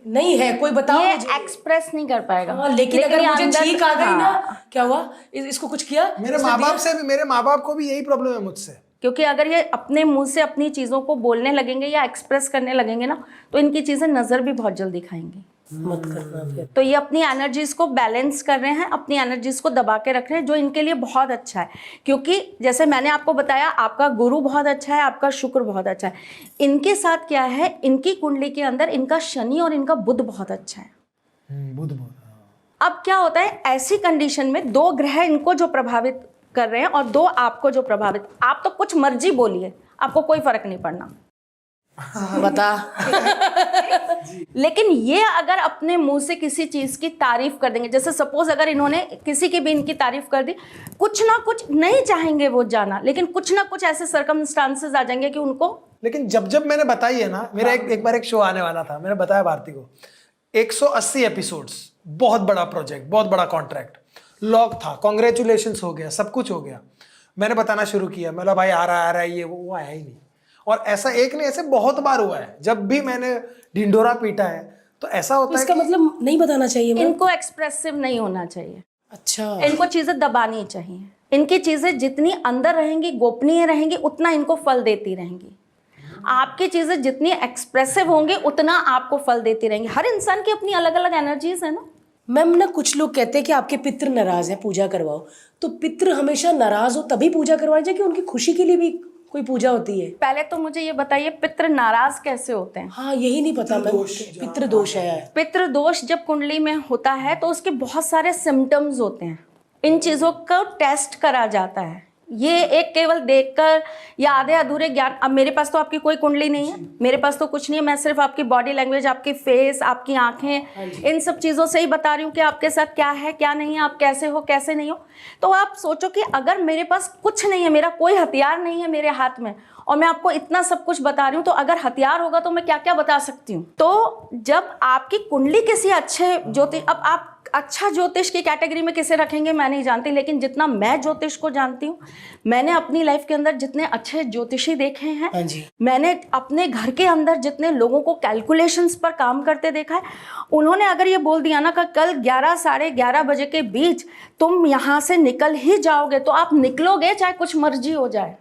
नहीं है, कोई बताओ ये मुझे। एक्सप्रेस नहीं कर पाएगा। हाँ, लेकिन अगर ये मुझे अंदर- छींक आ गई हाँ। ना, क्या हुआ, इसको कुछ किया मेरे माँ बाप को भी यही प्रॉब्लम है मुझसे। क्योंकि अगर ये अपने मुंह से अपनी चीज़ों को बोलने लगेंगे या एक्सप्रेस करने लगेंगे ना, तो इनकी चीज़ें नज़र भी बहुत जल्दी खाएंगी। मत करना फिर। तो ये अपनी एनर्जीज को बैलेंस कर रहे हैं, अपनी एनर्जीज को दबा के रख रहे हैं, जो इनके लिए बहुत अच्छा है। क्योंकि जैसे मैंने आपको बताया, आपका गुरु बहुत अच्छा है, आपका शुक्र बहुत अच्छा है। इनके साथ क्या है, इनकी कुंडली के अंदर इनका शनि और इनका बुध बहुत अच्छा है। बुध। अब क्या होता है, ऐसी कंडीशन में 2 ग्रह इनको जो प्रभावित कर रहे हैं और 2 आपको जो प्रभावित, आप तो कुछ मर्जी बोलिए, आपको कोई फर्क नहीं पड़ना। बता। लेकिन ये अगर अपने मुंह से किसी चीज की तारीफ कर देंगे, जैसे सपोज अगर इन्होंने किसी की भी इनकी तारीफ कर दी, कुछ ना कुछ नहीं चाहेंगे वो जाना, लेकिन कुछ ना कुछ ऐसे सर्कमस्टांसेस आ जाएंगे कि उनको। लेकिन जब मैंने बताई है ना, मेरा एक बार एक शो आने वाला था, मैंने बताया भारती को, 180 एपिसोड्स, बहुत बड़ा प्रोजेक्ट, बहुत बड़ा कॉन्ट्रैक्ट, लॉक था, कॉन्ग्रेचुलेशंस हो गया, सब कुछ हो गया। मैंने बताना शुरू किया, मतलब भाई आ रहा है ये वो आया ही नहीं। और ऐसा एक नहीं, ऐसे बहुत बार हुआ है, जब भी मैंने ढिंढोरा पीटा है तो ऐसा होता है इसका मतलब नहीं बताना चाहिए मैम? इनको एक्सप्रेसिव नहीं होना चाहिए, अच्छा, इनको चीजें दबानी चाहिए। इनकी चीजें जितनी अंदर रहेंगी, गोपनीय रहेंगी, उतना इनको फल देती रहेंगी। आपकी चीजें जितनी एक्सप्रेसिव होंगी उतना आपको फल देती रहेंगी। हर इंसान की अपनी अलग अलग एनर्जीज है ना। मैम ना कुछ लोग कहते हैं कि आपके पितृ नाराज है, पूजा करवाओ। तो पितृ हमेशा नाराज हो तभी पूजा करवानी चाहिए कि उनकी खुशी के लिए भी कोई पूजा होती है? पहले तो मुझे ये बताइए, पितृ नाराज कैसे होते हैं? हाँ, यही नहीं पता मैम। पितृ दोष है। पितृ दोष जब कुंडली में होता है तो उसके बहुत सारे सिम्टम्स होते हैं। इन चीज़ों को टेस्ट करा जाता है। ये एक केवल देखकर या आधे अधूरे ज्ञान, अब मेरे पास तो आपकी कोई कुंडली नहीं है, मेरे पास तो कुछ नहीं है, मैं सिर्फ आपकी बॉडी लैंग्वेज, आपकी फेस, आपकी आंखें, इन सब चीज़ों से ही बता रही हूँ कि आपके साथ क्या है क्या नहीं है, आप कैसे हो कैसे नहीं हो। तो आप सोचो कि अगर मेरे पास कुछ नहीं है, मेरा कोई हथियार नहीं है मेरे हाथ में, और मैं आपको इतना सब कुछ बता रही हूँ, तो अगर हथियार होगा तो मैं क्या क्या बता सकती हूँ। तो जब आपकी कुंडली किसी अच्छे ज्योतिष, अब आप अच्छा ज्योतिष की कैटेगरी में किसे रखेंगे मैं नहीं जानती, लेकिन जितना मैं ज्योतिष को जानती हूँ, मैंने अपनी लाइफ के अंदर जितने अच्छे ज्योतिषी देखे हैं, हाँ जी। मैंने अपने घर के अंदर जितने लोगों को कैलकुलेशंस पर काम करते देखा है, उन्होंने अगर ये बोल दिया ना कि कल 11 साढ़े 11 बजे के बीच तुम यहाँ से निकल ही जाओगे, तो आप निकलोगे चाहे कुछ मर्जी हो जाए,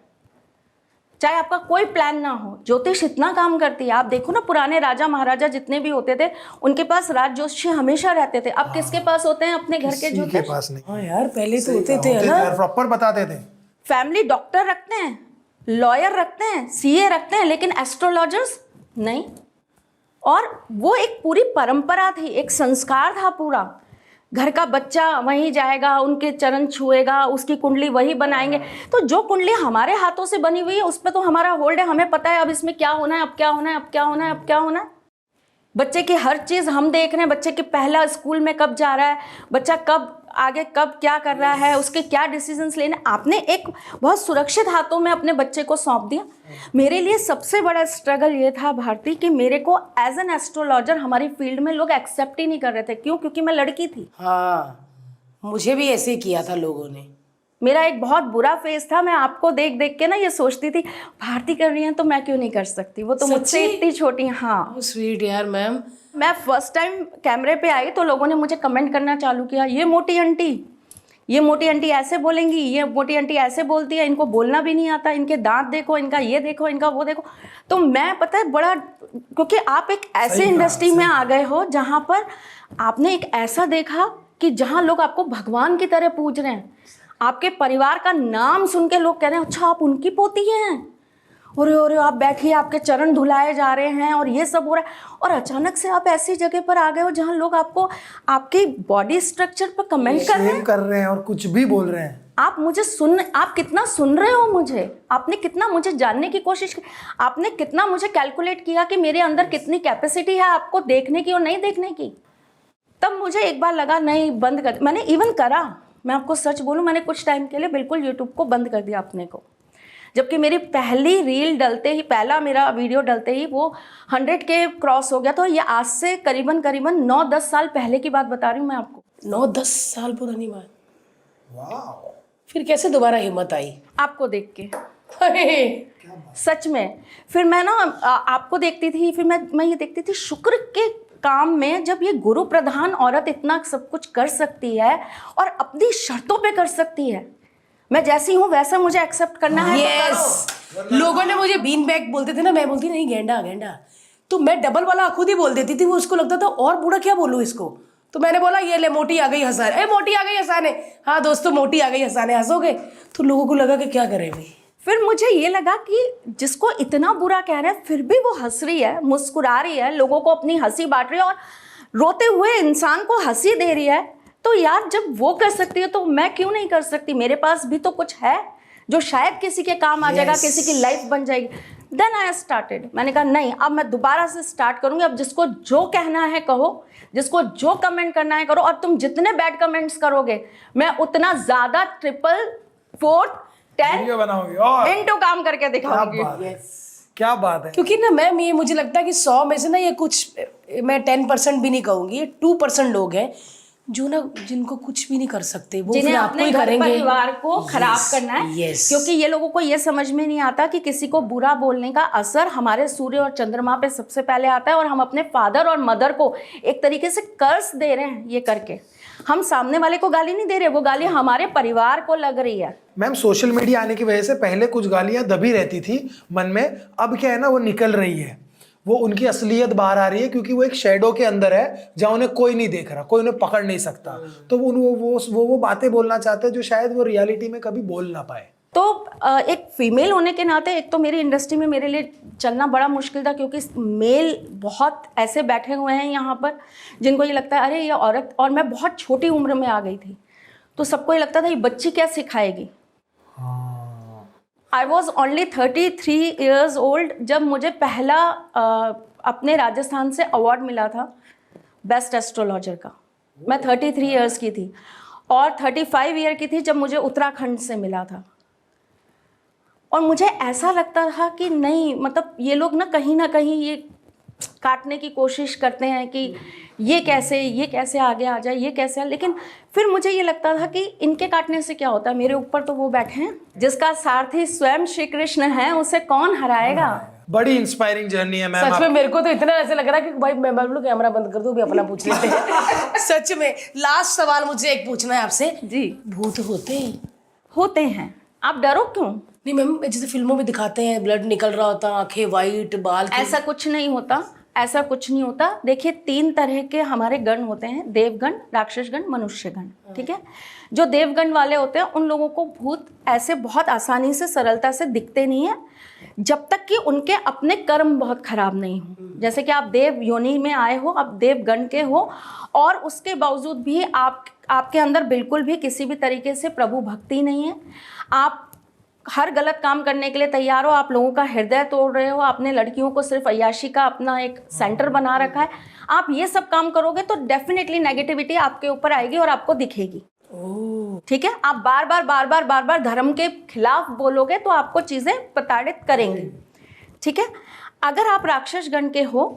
चाहे आपका कोई प्लान ना हो। ज्योतिष इतना काम करती है। आप देखो ना, पुराने राजा महाराजा जितने भी होते थे, उनके पास राज ज्योतिषी हमेशा रहते थे। अब किसके पास होते हैं? अपने घर के किसी के ज्योतिष। पास नहीं। हाँ यार, पहले तो होते थे है ना। प्रॉपर बताते थे। फैमिली डॉक्टर रखते हैं, लॉयर रखते हैं, सीए रखते हैं, लेकिन एस्ट्रोलॉजर्स नहीं। और वो एक पूरी परंपरा थी, एक संस्कार था पूरा। घर का बच्चा वहीं जाएगा, उनके चरण छुएगा, उसकी कुंडली वही बनाएंगे। तो जो कुंडली हमारे हाथों से बनी हुई है उस पर तो हमारा होल्ड है, हमें पता है अब इसमें क्या होना है, अब क्या होना है, अब क्या होना है, अब क्या होना है। बच्चे की हर चीज़ हम देख रहे हैं, बच्चे के पहला स्कूल में कब जा रहा है, बच्चा कब आगे कब क्या कर रहा है, उसके क्या डिसीजंस लेने, आपने एक बहुत सुरक्षित हाथों में अपने बच्चे को सौंप दिया। मेरे लिए सबसे बड़ा स्ट्रगल ये था भारती कि मेरे को एज एन एस्ट्रोलॉजर हमारी फील्ड में लोग एक्सेप्ट ही नहीं कर रहे थे। क्यों? क्योंकि मैं लड़की थी। हाँ, मुझे भी ऐसे ही किया था लोगों ने। मेरा एक बहुत बुरा फेस था। मैं आपको देख देख के ना ये सोचती थी, भारती कर रही हैं तो मैं क्यों नहीं कर सकती, वो तो मुझसे इतनी छोटी हैं। हाँ, स्वीट यार मैम। मैं फर्स्ट टाइम कैमरे पे आई तो लोगों ने मुझे कमेंट करना चालू किया, ये मोटी आंटी, ये मोटी आंटी ऐसे बोलेंगी, ये मोटी आंटी ऐसे बोलती है, इनको बोलना भी नहीं आता, इनके दांत देखो, इनका ये देखो, इनका वो देखो। तो मैं, पता है, बड़ा, क्योंकि आप एक ऐसे इंडस्ट्री में आ गए हो जहाँ पर आपने एक ऐसा देखा कि जहाँ लोग आपको भगवान की तरह पूज रहे हैं। आपके परिवार का नाम सुन के लोग कह रहे हैं अच्छा आप उनकी पोती हैं, और आप बैठिए, आपके चरण धुलाए जा रहे हैं, और ये सब हो रहा है। और अचानक से आप ऐसी जगह पर आ गए हो जहाँ लोग आपको आपकी बॉडी स्ट्रक्चर पर कमेंट कर रहे हैं और कुछ भी बोल रहे हैं। आप मुझे आप कितना सुन रहे हो मुझे, आपने कितना मुझे जानने की कोशिश की, आपने कितना मुझे कैलकुलेट किया कि मेरे अंदर कितनी कैपेसिटी है आपको देखने की और नहीं देखने की। तब मुझे एक बार लगा नहीं, बंद कर। मैंने इवन करा, मैं आपको सच बोलूँ, मैंने कुछ टाइम के लिए बिल्कुल यूट्यूब को बंद कर दिया अपने को। जबकि मेरी पहली रील डलते ही, पहला मेरा वीडियो डलते ही वो 100 के क्रॉस हो गया। तो ये आज से करीबन 9-10 साल पहले की बात बता रही हूँ मैं आपको। 9-10 साल पुरानी बात। वाह। फिर कैसे दोबारा हिम्मत आई आपको देख के? अरे सच में। फिर मैं ना आपको देखती थी, फिर मैं ये देखती थी शुक्र के काम में, जब ये गुरु प्रधान औरत इतना सब कुछ कर सकती है और अपनी शर्तों पे कर सकती है, मैं जैसी हूँ वैसा मुझे एक्सेप्ट करना है। यस, लोगों ने मुझे बीन बैग बोलते थे ना, मैं बोलती नहीं गेंडा गेंडा, तो मैं डबल वाला खुद ही बोल देती थी। वो उसको लगता था और बूढ़ा क्या बोलूँ इसको, तो मैंने बोला ये ले मोटी आ गई हंसाने, ए मोटी आ गई हंसाने, हाँ दोस्तों मोटी आ गई हंसाने, हंसोगे? तो लोगों को लगा कि क्या करें भाई। फिर मुझे ये लगा कि जिसको इतना बुरा कह रहे हैं फिर भी वो हंस रही है, मुस्कुरा रही है, लोगों को अपनी हंसी बांट रही है और रोते हुए इंसान को हंसी दे रही है। तो यार जब वो कर सकती है तो मैं क्यों नहीं कर सकती? मेरे पास भी तो कुछ है जो शायद किसी के काम आ जाएगा, किसी की लाइफ बन जाएगी। Then I started. मैंने कहा नहीं, अब मैं दोबारा से स्टार्ट करूंगी। अब जिसको जो कहना है कहो, जिसको जो कमेंट करना है करो, और तुम जितने बैड कमेंट्स करोगे मैं उतना ज्यादा 3, 4, 10 बनाओगी और इंटू काम करके दिखाऊंगी। क्या बात है। क्योंकि ना मैम, ये मुझे लगता है कि 100 में से ना ये कुछ, मैं 10% भी नहीं कहूँगी, ये 2% लोग हैं जो ना जिनको कुछ भी नहीं कर सकते वो जिन्हें फिर आपको अपने ही घर करेंगे। परिवार को खराब Yes, करना है। yes. क्योंकि ये लोगों को ये समझ में नहीं आता कि किसी को बुरा बोलने का असर हमारे सूर्य और चंद्रमा पे सबसे पहले आता है, और हम अपने फादर और मदर को एक तरीके से कर्ज दे रहे हैं ये करके। हम सामने वाले को गाली नहीं दे रहे, वो गाली हमारे परिवार को लग रही है। मैम सोशल मीडिया आने की वजह से पहले कुछ गालियां दबी रहती थी मन में, अब क्या है ना वो निकल रही है, वो उनकी असलियत बाहर आ रही है, क्योंकि वो एक शेडो के अंदर है जहाँ उन्हें कोई नहीं देख रहा, कोई उन्हें पकड़ नहीं सकता। तो वो बातें बोलना चाहते हैं जो शायद वो रियलिटी में कभी बोल ना पाए। तो एक फीमेल होने के नाते एक तो मेरी इंडस्ट्री में मेरे लिए चलना बड़ा मुश्किल था, क्योंकि मेल बहुत ऐसे बैठे हुए हैं यहाँ पर जिनको ये लगता है अरे ये औरत, और मैं बहुत छोटी उम्र में आ गई थी तो सबको ये लगता था ये बच्ची क्या सिखाएगी। I was only 33 years old जब मुझे पहला अपने राजस्थान से अवार्ड मिला था बेस्ट एस्ट्रोलॉजर का। मैं 33 years की थी, और 35 year की थी जब मुझे उत्तराखंड से मिला था। और मुझे ऐसा लगता था कि नहीं, मतलब ये लोग ना कहीं ये काटने की कोशिश करते हैं कि ये कैसे आगे आ जाए, ये कैसे, लेकिन फिर मुझे ये लगता था कि इनके काटने से क्या होता है, मेरे ऊपर तो वो बैठे हैं जिसका सारथी स्वयं श्री कृष्ण है, उसे कौन हराएगा। बड़ी इंस्पायरिंग जर्नी है मैम। सच में मेरे को तो इतना ऐसे लग रहा है कि भाई मैं बोलूं कैमरा बंद कर दूं, भी अपना पूछ लेते हैं। सच में लास्ट सवाल मुझे एक पूछना है आपसे। जी, भूत होते हैं, आप डरो क्यों। नहीं मैम, जैसे फिल्मों में दिखाते हैं ब्लड निकल रहा होता, आंखें वाइट, बाल ऐसा कुछ नहीं होता, ऐसा कुछ नहीं होता। देखिए 3 तरह के हमारे गण होते हैं, देवगण, राक्षसगण, मनुष्यगण। ठीक है, जो देवगण वाले होते हैं उन लोगों को भूत ऐसे बहुत आसानी से सरलता से दिखते नहीं है, जब तक कि उनके अपने कर्म बहुत खराब नहीं हो। जैसे कि आप देव योनि में आए हो, आप देवगण के हो, और उसके बावजूद भी आपके अंदर बिल्कुल भी किसी भी तरीके से प्रभु भक्ति नहीं है, आप हर गलत काम करने के लिए तैयार हो, आप लोगों का हृदय तोड़ रहे हो, आपने लड़कियों को सिर्फ अय्याशी का अपना एक सेंटर बना रखा है, आप ये सब काम करोगे तो डेफिनेटली नेगेटिविटी आपके ऊपर आएगी और आपको दिखेगी। ठीक है, आप बार बार धर्म के खिलाफ बोलोगे तो आपको चीजें प्रताड़ित करेंगी। ठीक है, अगर आप राक्षस गण के हो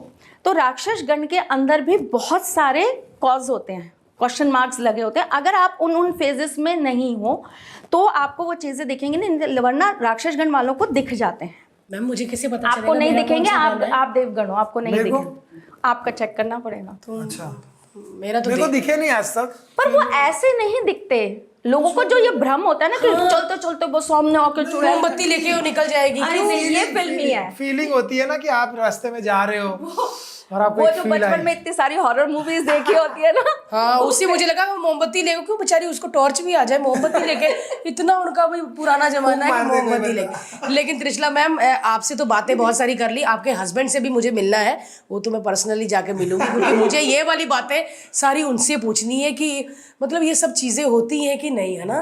तो राक्षस गण के अंदर भी बहुत सारे कॉज होते हैं, क्वेश्चन मार्क्स लगे होते हैं। अगर आप उन फेजेस में नहीं हो तो आपको वो चीजें दिखेंगी नहीं, वरना राक्षस गण वालों को दिख जाते हैं। मैम मुझे कैसे पता चलेगा? आपको नहीं मेरा दिखेंगे, कौन सा गण है? आप देवगण हो, आपको नहीं मेरे को? दिखेंगे, आपका चेक करना पड़ेगा। अच्छा, मेरा तो मेरे को दिखे नहीं आज तक। पर वो ऐसे नहीं दिखते लोगों को, जो ये भ्रम होता है ना कि चलते चलते वो सामने आके चुड़ैल मोमबत्ती लेके वो निकल जाएगी। अरे नहीं, ये फिल्मी है। फीलिंग होती है ना कि आप रास्ते में जा रहे हो और आपको वो एक जो फील बचपन में इतनी सारी हॉरर मूवीज देखी होती है ना, हाँ, उसी मुझे लगा वो मोमबत्ती लेके, क्यों बेचारी उसको टॉर्च भी आ जाए, मोमबत्ती लेके इतना उनका भाई पुराना जमाना है कि मोमबत्ती लेके। लेकिन त्रिशला मैम, आपसे तो बातें बहुत सारी कर ली, आपके हस्बैंड से भी मुझे मिलना है, वो तो मैं पर्सनली जाके मिलूंगी, क्योंकि मुझे ये वाली बातें सारी उनसे पूछनी है कि मतलब ये सब चीजें होती हैं कि नहीं, है ना।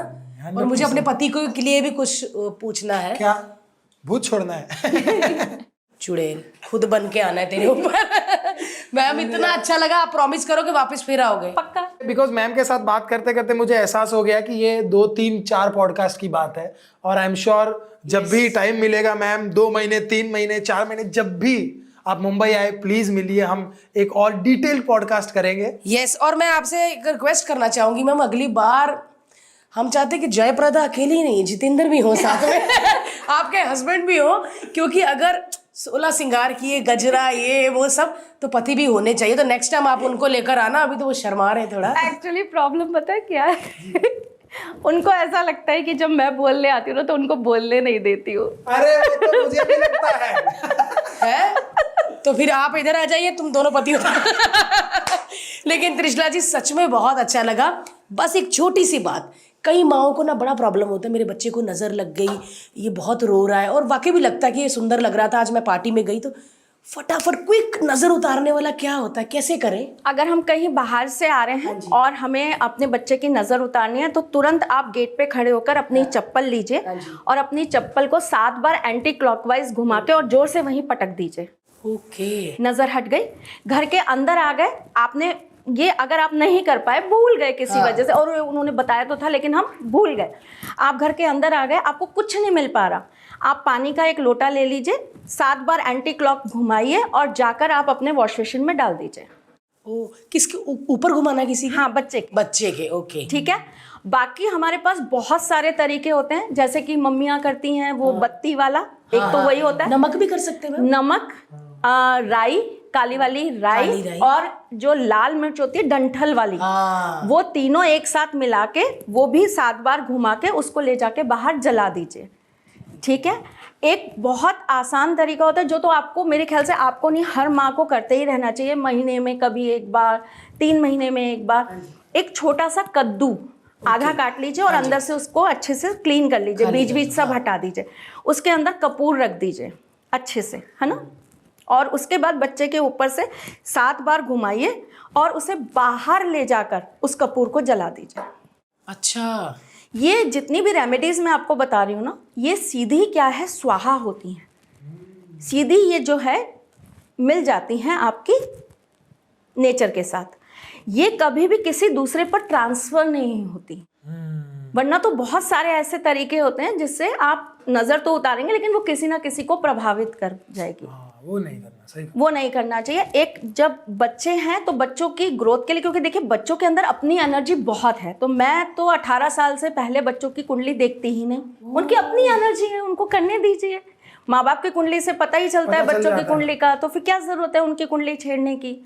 और मुझे अपने पति को के लिए भी कुछ पूछना है। क्या भूत छोड़ना है? चुड़ैल खुद बन के आना है तेरे ऊपर। मैम इतना अच्छा लगा, आप प्रॉमिस करो कि वापस फिर आओगे। पक्का। बिकॉज मैम के साथ बात करते करते मुझे एहसास हो गया कि ये 2, 3, 4 पॉडकास्ट की बात है, और आई एम श्योर जब भी टाइम मिलेगा मैम, 2 महीने, 3 महीने, 4 महीने, जब भी आप मुंबई आए प्लीज मिलिए, हम एक और डिटेल पॉडकास्ट करेंगे। यस, और मैं आपसे एक रिक्वेस्ट करना चाहूंगी मैम, अगली बार हम चाहते हैं कि जयप्रदा अकेली नहीं, जितेंद्र भी हो साथ में, आपके हस्बैंड भी हो, क्योंकि अगर 16 श्रृंगार किए, गजरा, ये वो सब, तो पति भी होने चाहिए। तो नेक्स्ट टाइम आप उनको लेकर आना, अभी तो वो शर्मा रहे थोड़ा। एक्चुअली प्रॉब्लम पता है क्या है? उनको ऐसा लगता है कि जब मैं बोलने आती हूँ ना तो उनको बोलने नहीं देती हूँ। अरे वो तो मुझे भी लगता है। तो फिर आप इधर आ जाइए, तुम दोनों पति हो। लेकिन त्रिशला जी सच में बहुत अच्छा लगा। बस एक छोटी सी बात, कई माओं को ना बड़ा प्रॉब्लम होता है, मेरे बच्चे को नज़र लग गई, ये बहुत रो रहा है, और वाकई भी लगता है कि ये सुंदर लग रहा था। आज मैं पार्टी में गई तो फटाफट क्विक नज़र उतारने वाला क्या होता है, कैसे करें? अगर हम कहीं बाहर से आ रहे हैं और हमें अपने बच्चे की नज़र उतारनी है तो तुरंत आप गेट पे खड़े होकर अपनी चप्पल लीजिए और अपनी चप्पल को 7 बार एंटी क्लॉकवाइज घुमा के और जोर से वहीं पटक दीजिए। ओके, नज़र हट गई, घर के अंदर आ गए। आपने ये अगर आप नहीं कर पाए, भूल गए किसी वजह से, और उन्होंने बताया तो था लेकिन हम भूल गए, आप घर के अंदर आ गए, आपको कुछ नहीं मिल पा रहा, आप पानी का एक लोटा ले लीजिए, 7 बार एंटी क्लॉक घुमाइए और जाकर आप अपने वॉश बेसिन में डाल दीजिए। ओ, किसके ऊपर घुमाना किसी के? हाँ, बच्चे के। बच्चे के, ओके। ठीक है। बाकी हमारे पास बहुत सारे तरीके होते हैं, जैसे कि मम्मियाँ करती हैं वो बत्ती वाला, एक तो वही होता है। नमक भी कर सकते हैं मैम? नमक, राई, काली वाली राई, और जो लाल मिर्च होती है डंठल वाली, वो तीनों एक साथ मिला के वो भी 7 बार घुमा के उसको ले जाके बाहर जला दीजिए। ठीक है। एक बहुत आसान तरीका होता है जो तो आपको, मेरे ख्याल से आपको नहीं, हर माँ को करते ही रहना चाहिए, महीने में कभी एक बार, 3 महीने में एक बार। एक छोटा सा कद्दू आधा काट लीजिए और अंदर से उसको अच्छे से क्लीन कर लीजिए, बीज बीज सब हटा दीजिए, उसके अंदर कपूर रख दीजिए अच्छे से, है ना। और उसके बाद बच्चे के ऊपर से 7 बार घुमाइए और उसे बाहर ले जाकर उस कपूर को जला दीजिए। अच्छा, ये जितनी भी रेमेडीज मैं आपको बता रही हूँ ना, ये सीधी क्या है, स्वाहा होती हैं। सीधी ये जो है मिल जाती हैं आपकी नेचर के साथ। ये कभी भी किसी दूसरे पर ट्रांसफर नहीं होती। वरना तो बहुत सारे ऐसे तरीके होते हैं जिससे आप नज़र तो उतारेंगे लेकिन वो किसी ना किसी को प्रभावित कर जाएगी। वो नहीं करना, सही। वो नहीं करना चाहिए। एक जब बच्चे हैं तो बच्चों की ग्रोथ के लिए, क्योंकि देखिए बच्चों के अंदर अपनी एनर्जी बहुत है, तो मैं तो 18 साल से पहले बच्चों की कुंडली देखती ही नहीं। उनकी अपनी एनर्जी है, उनको करने दीजिए। माँ बाप की कुंडली से पता ही चलता है बच्चों की कुंडली का, तो फिर क्या जरूरत है उनकी कुंडली छेड़ने की।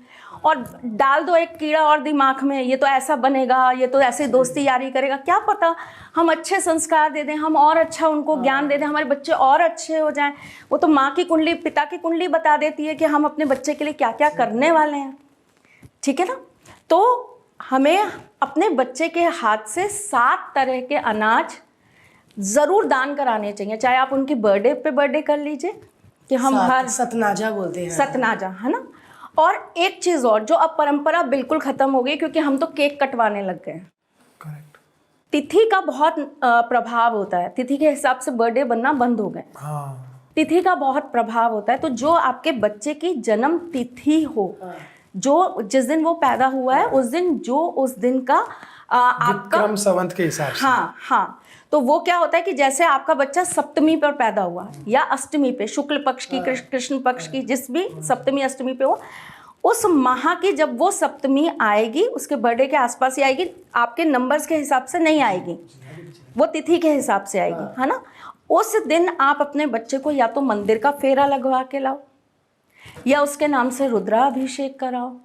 और डाल दो एक कीड़ा और दिमाग में, ये तो ऐसा बनेगा, ये तो ऐसे दोस्ती यारी करेगा, क्या पता हम अच्छे संस्कार दे दें, हम और अच्छा उनको ज्ञान दे दें, हमारे बच्चे और अच्छे हो जाएं। वो तो माँ की कुंडली, पिता की कुंडली बता देती है कि हम अपने बच्चे के लिए क्या क्या करने वाले हैं। ठीक है ना। तो हमें अपने बच्चे के हाथ से 7 तरह के अनाज ज़रूर दान कराने चाहिए। चाहे आप उनकी बर्थडे कर लीजिए कि हम हर सतनाजा बोलते हैं, सतनाजा, है ना। और एक चीज़ और जो अब परंपरा बिल्कुल ख़त्म हो गई, क्योंकि हम तो केक कटवाने लग गए हैं। करेक्ट। तिथि का बहुत प्रभाव होता है, तिथि के हिसाब से बर्थडे बनना बंद हो गए। तिथि का बहुत प्रभाव होता है। तो जो आपके बच्चे की जन्म तिथि हो, जो जिस दिन वो पैदा हुआ है उस दिन, जो उस दिन का आपका विक्रम संवत के हिसाब से। हाँ हाँ, तो वो क्या होता है कि जैसे आपका बच्चा सप्तमी पर पैदा हुआ या अष्टमी पे, शुक्ल पक्ष की, कृष्ण पक्ष की, जिस भी सप्तमी अष्टमी पे हो, उस माह की जब वो सप्तमी आएगी, उसके बर्थडे के आसपास ही आएगी, आपके नंबर्स के हिसाब से नहीं आएगी, वो तिथि के हिसाब से आएगी, है ना। उस दिन आप अपने बच्चे को या तो मंदिर का फेरा लगवा के लाओ, या उसके नाम से रुद्राभिषेक कराओ,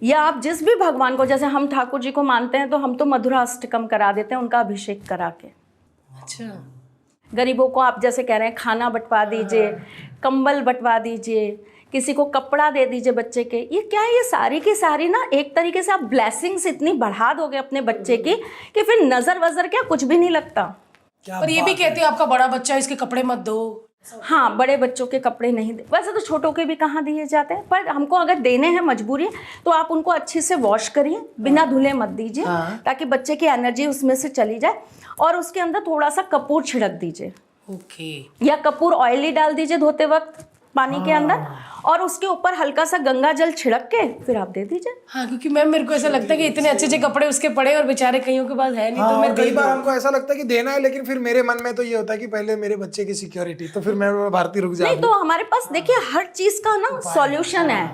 या आप जिस भी भगवान को, जैसे हम ठाकुर जी को मानते हैं तो हम तो मधुराष्टकम करा देते हैं उनका अभिषेक करा के। अच्छा, गरीबों को आप जैसे कह रहे हैं खाना बंटवा दीजिए, कंबल बंटवा दीजिए, किसी को कपड़ा दे दीजिए बच्चे के। ये क्या है, ये सारी की सारी ना एक तरीके से आप ब्लेसिंग्स इतनी बढ़ा दोगे अपने बच्चे की कि फिर नज़र वज़र क्या कुछ भी नहीं लगता। पर ये भी कहते हैं आपका बड़ा बच्चा, इसके कपड़े मत दो। हाँ, बड़े बच्चों के कपड़े नहीं दे, वैसे तो छोटों के भी कहाँ दिए जाते हैं, पर हमको अगर देने हैं मजबूरी तो आप उनको अच्छे से वॉश करिए, बिना धुले मत दीजिए, ताकि बच्चे की एनर्जी उसमें से चली जाए। और उसके अंदर थोड़ा सा कपूर छिड़क दीजिए, ओके, या कपूर ऑयली डाल दीजिए धोते वक्त पानी के अंदर, और उसके ऊपर हल्का सा गंगा जल छिड़क के फिर आप दे दीजिए। हाँ, क्योंकि मैम मेरे को ऐसा लगता है कि इतने अच्छे अच्छे कपड़े उसके पड़े और बेचारे कईयों के पास है नहीं, तो मैं कई बार हमको ऐसा लगता है कि देना है, लेकिन फिर मेरे मन में तो ये होता है कि पहले मेरे बच्चे की सिक्योरिटी, तो फिर मैं भारती रुक नहीं, तो हमारे पास देखिए हर चीज का ना सॉल्यूशन है।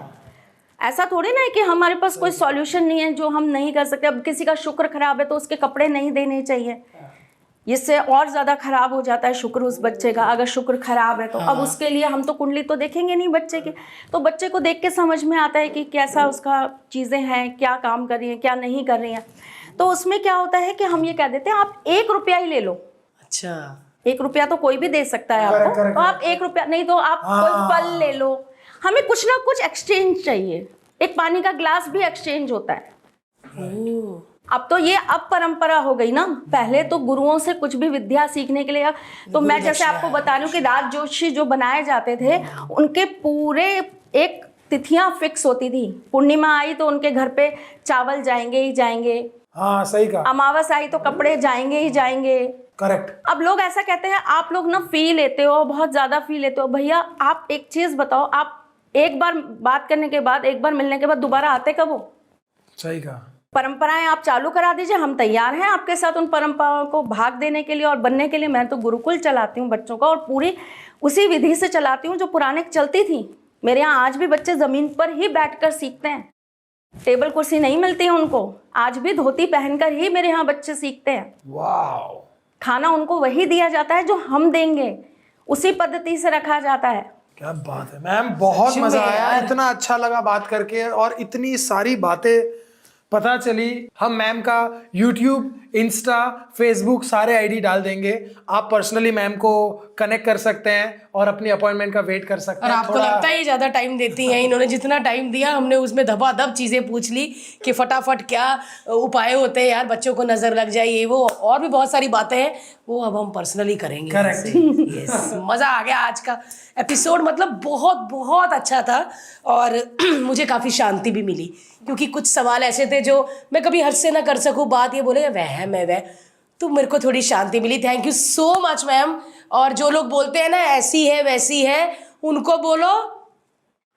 ऐसा थोड़ी ना है कि हमारे पास कोई सॉल्यूशन नहीं है जो हम नहीं कर सकते। अब किसी का शुक्र खराब है तो उसके कपड़े नहीं देने चाहिए, इससे और ज़्यादा खराब हो जाता है शुक्र उस बच्चे का। अगर शुक्र खराब है तो अब उसके लिए हम तो कुंडली तो देखेंगे नहीं बच्चे की, तो बच्चे को देख के समझ में आता है कि कैसा उसका चीज़ें हैं, क्या काम कर रही हैं, क्या नहीं कर रही हैं। तो उसमें क्या होता है कि हम ये कह देते हैं आप 1 रुपया ही ले लो। अच्छा, 1 रुपया तो कोई भी दे सकता है आपको, तो आप 1 रुपया नहीं तो आप कोई फल ले लो। हमें कुछ ना कुछ एक्सचेंज चाहिए, एक पानी का ग्लास भी एक्सचेंज होता है। अब तो ये अब परंपरा हो गई ना, पहले तो गुरुओं से कुछ भी विद्या सीखने के लिए, तो मैं जैसे आपको बता रही हूँ कि राज जोशी जो बनाए जाते थे उनके पूरे एक तिथियां फिक्स होती थी। पूर्णिमा आई तो उनके घर पे चावल जाएंगे ही जाएंगे, हाँ सही कहा, अमावस आई तो कपड़े जाएंगे ही जाएंगे। करेक्ट। अब लोग ऐसा कहते हैं आप लोग ना फी लेते हो, बहुत ज्यादा फी लेते हो। भैया आप एक चीज बताओ, आप एक बार बात करने के बाद, एक बार मिलने के बाद दोबारा आते कब हो? सही कहा। परंपराएं आप चालू करा दीजिए, हम तैयार हैं आपके साथ उन परंपराओं को भाग देने के लिए और बनने के लिए। मैं तो गुरुकुल चलाती हूँ बच्चों का, और पूरी उसी विधि से चलाती हूँ जो पुराने चलती थी। मेरे यहाँ आज भी बच्चे ज़मीन पर ही बैठकर सीखते हैं। टेबल कुर्सी नहीं मिलती है उनको, आज भी धोती पहनकर ही मेरे यहाँ बच्चे सीखते हैं। वाह, खाना उनको वही दिया जाता है जो हम देंगे, उसी पद्धति से रखा जाता है। क्या बात है मैम, बहुत मजा आया, इतना अच्छा लगा बात करके और इतनी सारी बातें पता चली। हम मैम का YouTube, इंस्टा, फेसबुक सारे आईडी डाल देंगे, आप पर्सनली मैम को कनेक्ट कर सकते हैं और अपनी अपॉइंटमेंट का वेट कर सकते और हैं। आपको लगता है ये ज्यादा टाइम देती हैं? इन्होंने जितना टाइम दिया हमने उसमें धबाधब चीजें पूछ ली कि फटाफट क्या उपाय होते हैं यार, बच्चों को नजर लग जाए, ये वो और भी बहुत सारी बातें हैं, वो अब हम पर्सनली करेंगे। Correct. यस, मजा आ गया आज का एपिसोड, मतलब बहुत बहुत अच्छा था और मुझे काफी शांति भी मिली, क्योंकि कुछ सवाल ऐसे थे जो मैं कभी हद से ना कर सकूं, बात ये बोले वहम है वह, तो मेरे को थोड़ी शांति मिली। Thank you so much ma'am. और जो लोग बोलते हैं ना ऐसी है वैसी है, उनको बोलो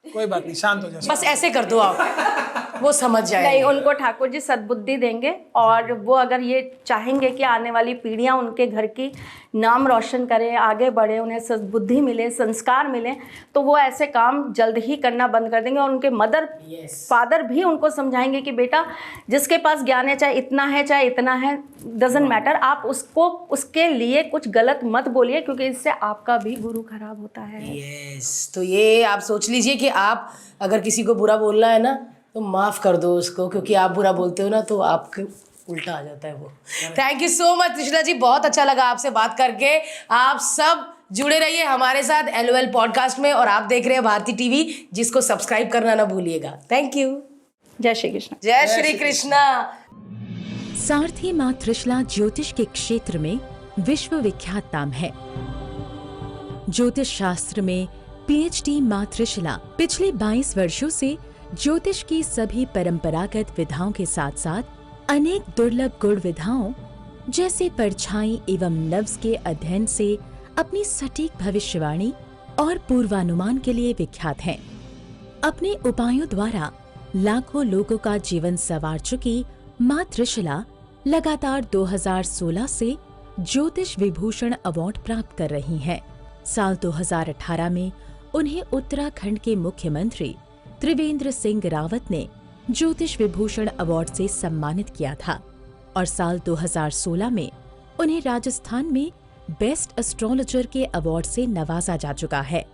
कोई बात नहीं, शांत हो जाओ। बस ऐसे कर दो आप, वो समझ नहीं, जाए। उनको ठाकुर जी सद्बुद्धि देंगे और वो अगर ये चाहेंगे कि आने वाली पीढ़ियां उनके घर की नाम रोशन करें, आगे बढ़े, उन्हें सद्बुद्धि मिले, संस्कार मिले, तो वो ऐसे काम जल्द ही करना बंद कर देंगे। और उनके मदर फादर भी उनको समझाएंगे कि बेटा जिसके पास ज्ञान है, चाहे इतना है चाहे इतना है, डजंट मैटर, आप उसको उसके लिए कुछ गलत मत बोलिए, क्योंकि इससे आपका भी गुरु खराब होता है। यस, तो ये आप सोच लीजिए कि आप अगर किसी को बुरा बोलना है ना तो माफ कर दो उसको, क्योंकि आप बुरा बोलते हो ना तो आपके उल्टा आ जाता है वो। Thank you so much Trishala ji, बहुत अच्छा लगा आपसे बात करके। आप सब जुड़े रहिए हमारे साथ LOL पॉडकास्ट में, और आप देख रहे हैं भारती टीवी, जिसको सब्सक्राइब करना ना भूलिएगा। Thank you. जय श्री कृष्ण। जय श्री कृष्णा। सारथी माँ त्रिशला ज्योतिष के क्षेत्र में विश्व विख्यात नाम है। ज्योतिष शास्त्र में PhD माँ त्रिशला पिछले 22 वर्षों से ज्योतिष की सभी परंपरागत विधाओं के साथ साथ अनेक दुर्लभ गुण विधाओं जैसे परछाई एवं नव्स के अध्ययन से अपनी सटीक भविष्यवाणी और पूर्वानुमान के लिए विख्यात हैं। अपने उपायों द्वारा लाखों लोगों का जीवन संवार चुकी माँ त्रिशला लगातार 2016 से ज्योतिष विभूषण अवार्ड प्राप्त कर रही हैं। साल 2018 में उन्हें उत्तराखंड के मुख्यमंत्री त्रिवेंद्र सिंह रावत ने ज्योतिष विभूषण अवार्ड से सम्मानित किया था और साल 2016 में उन्हें राजस्थान में बेस्ट एस्ट्रोलॉजर के अवार्ड से नवाजा जा चुका है।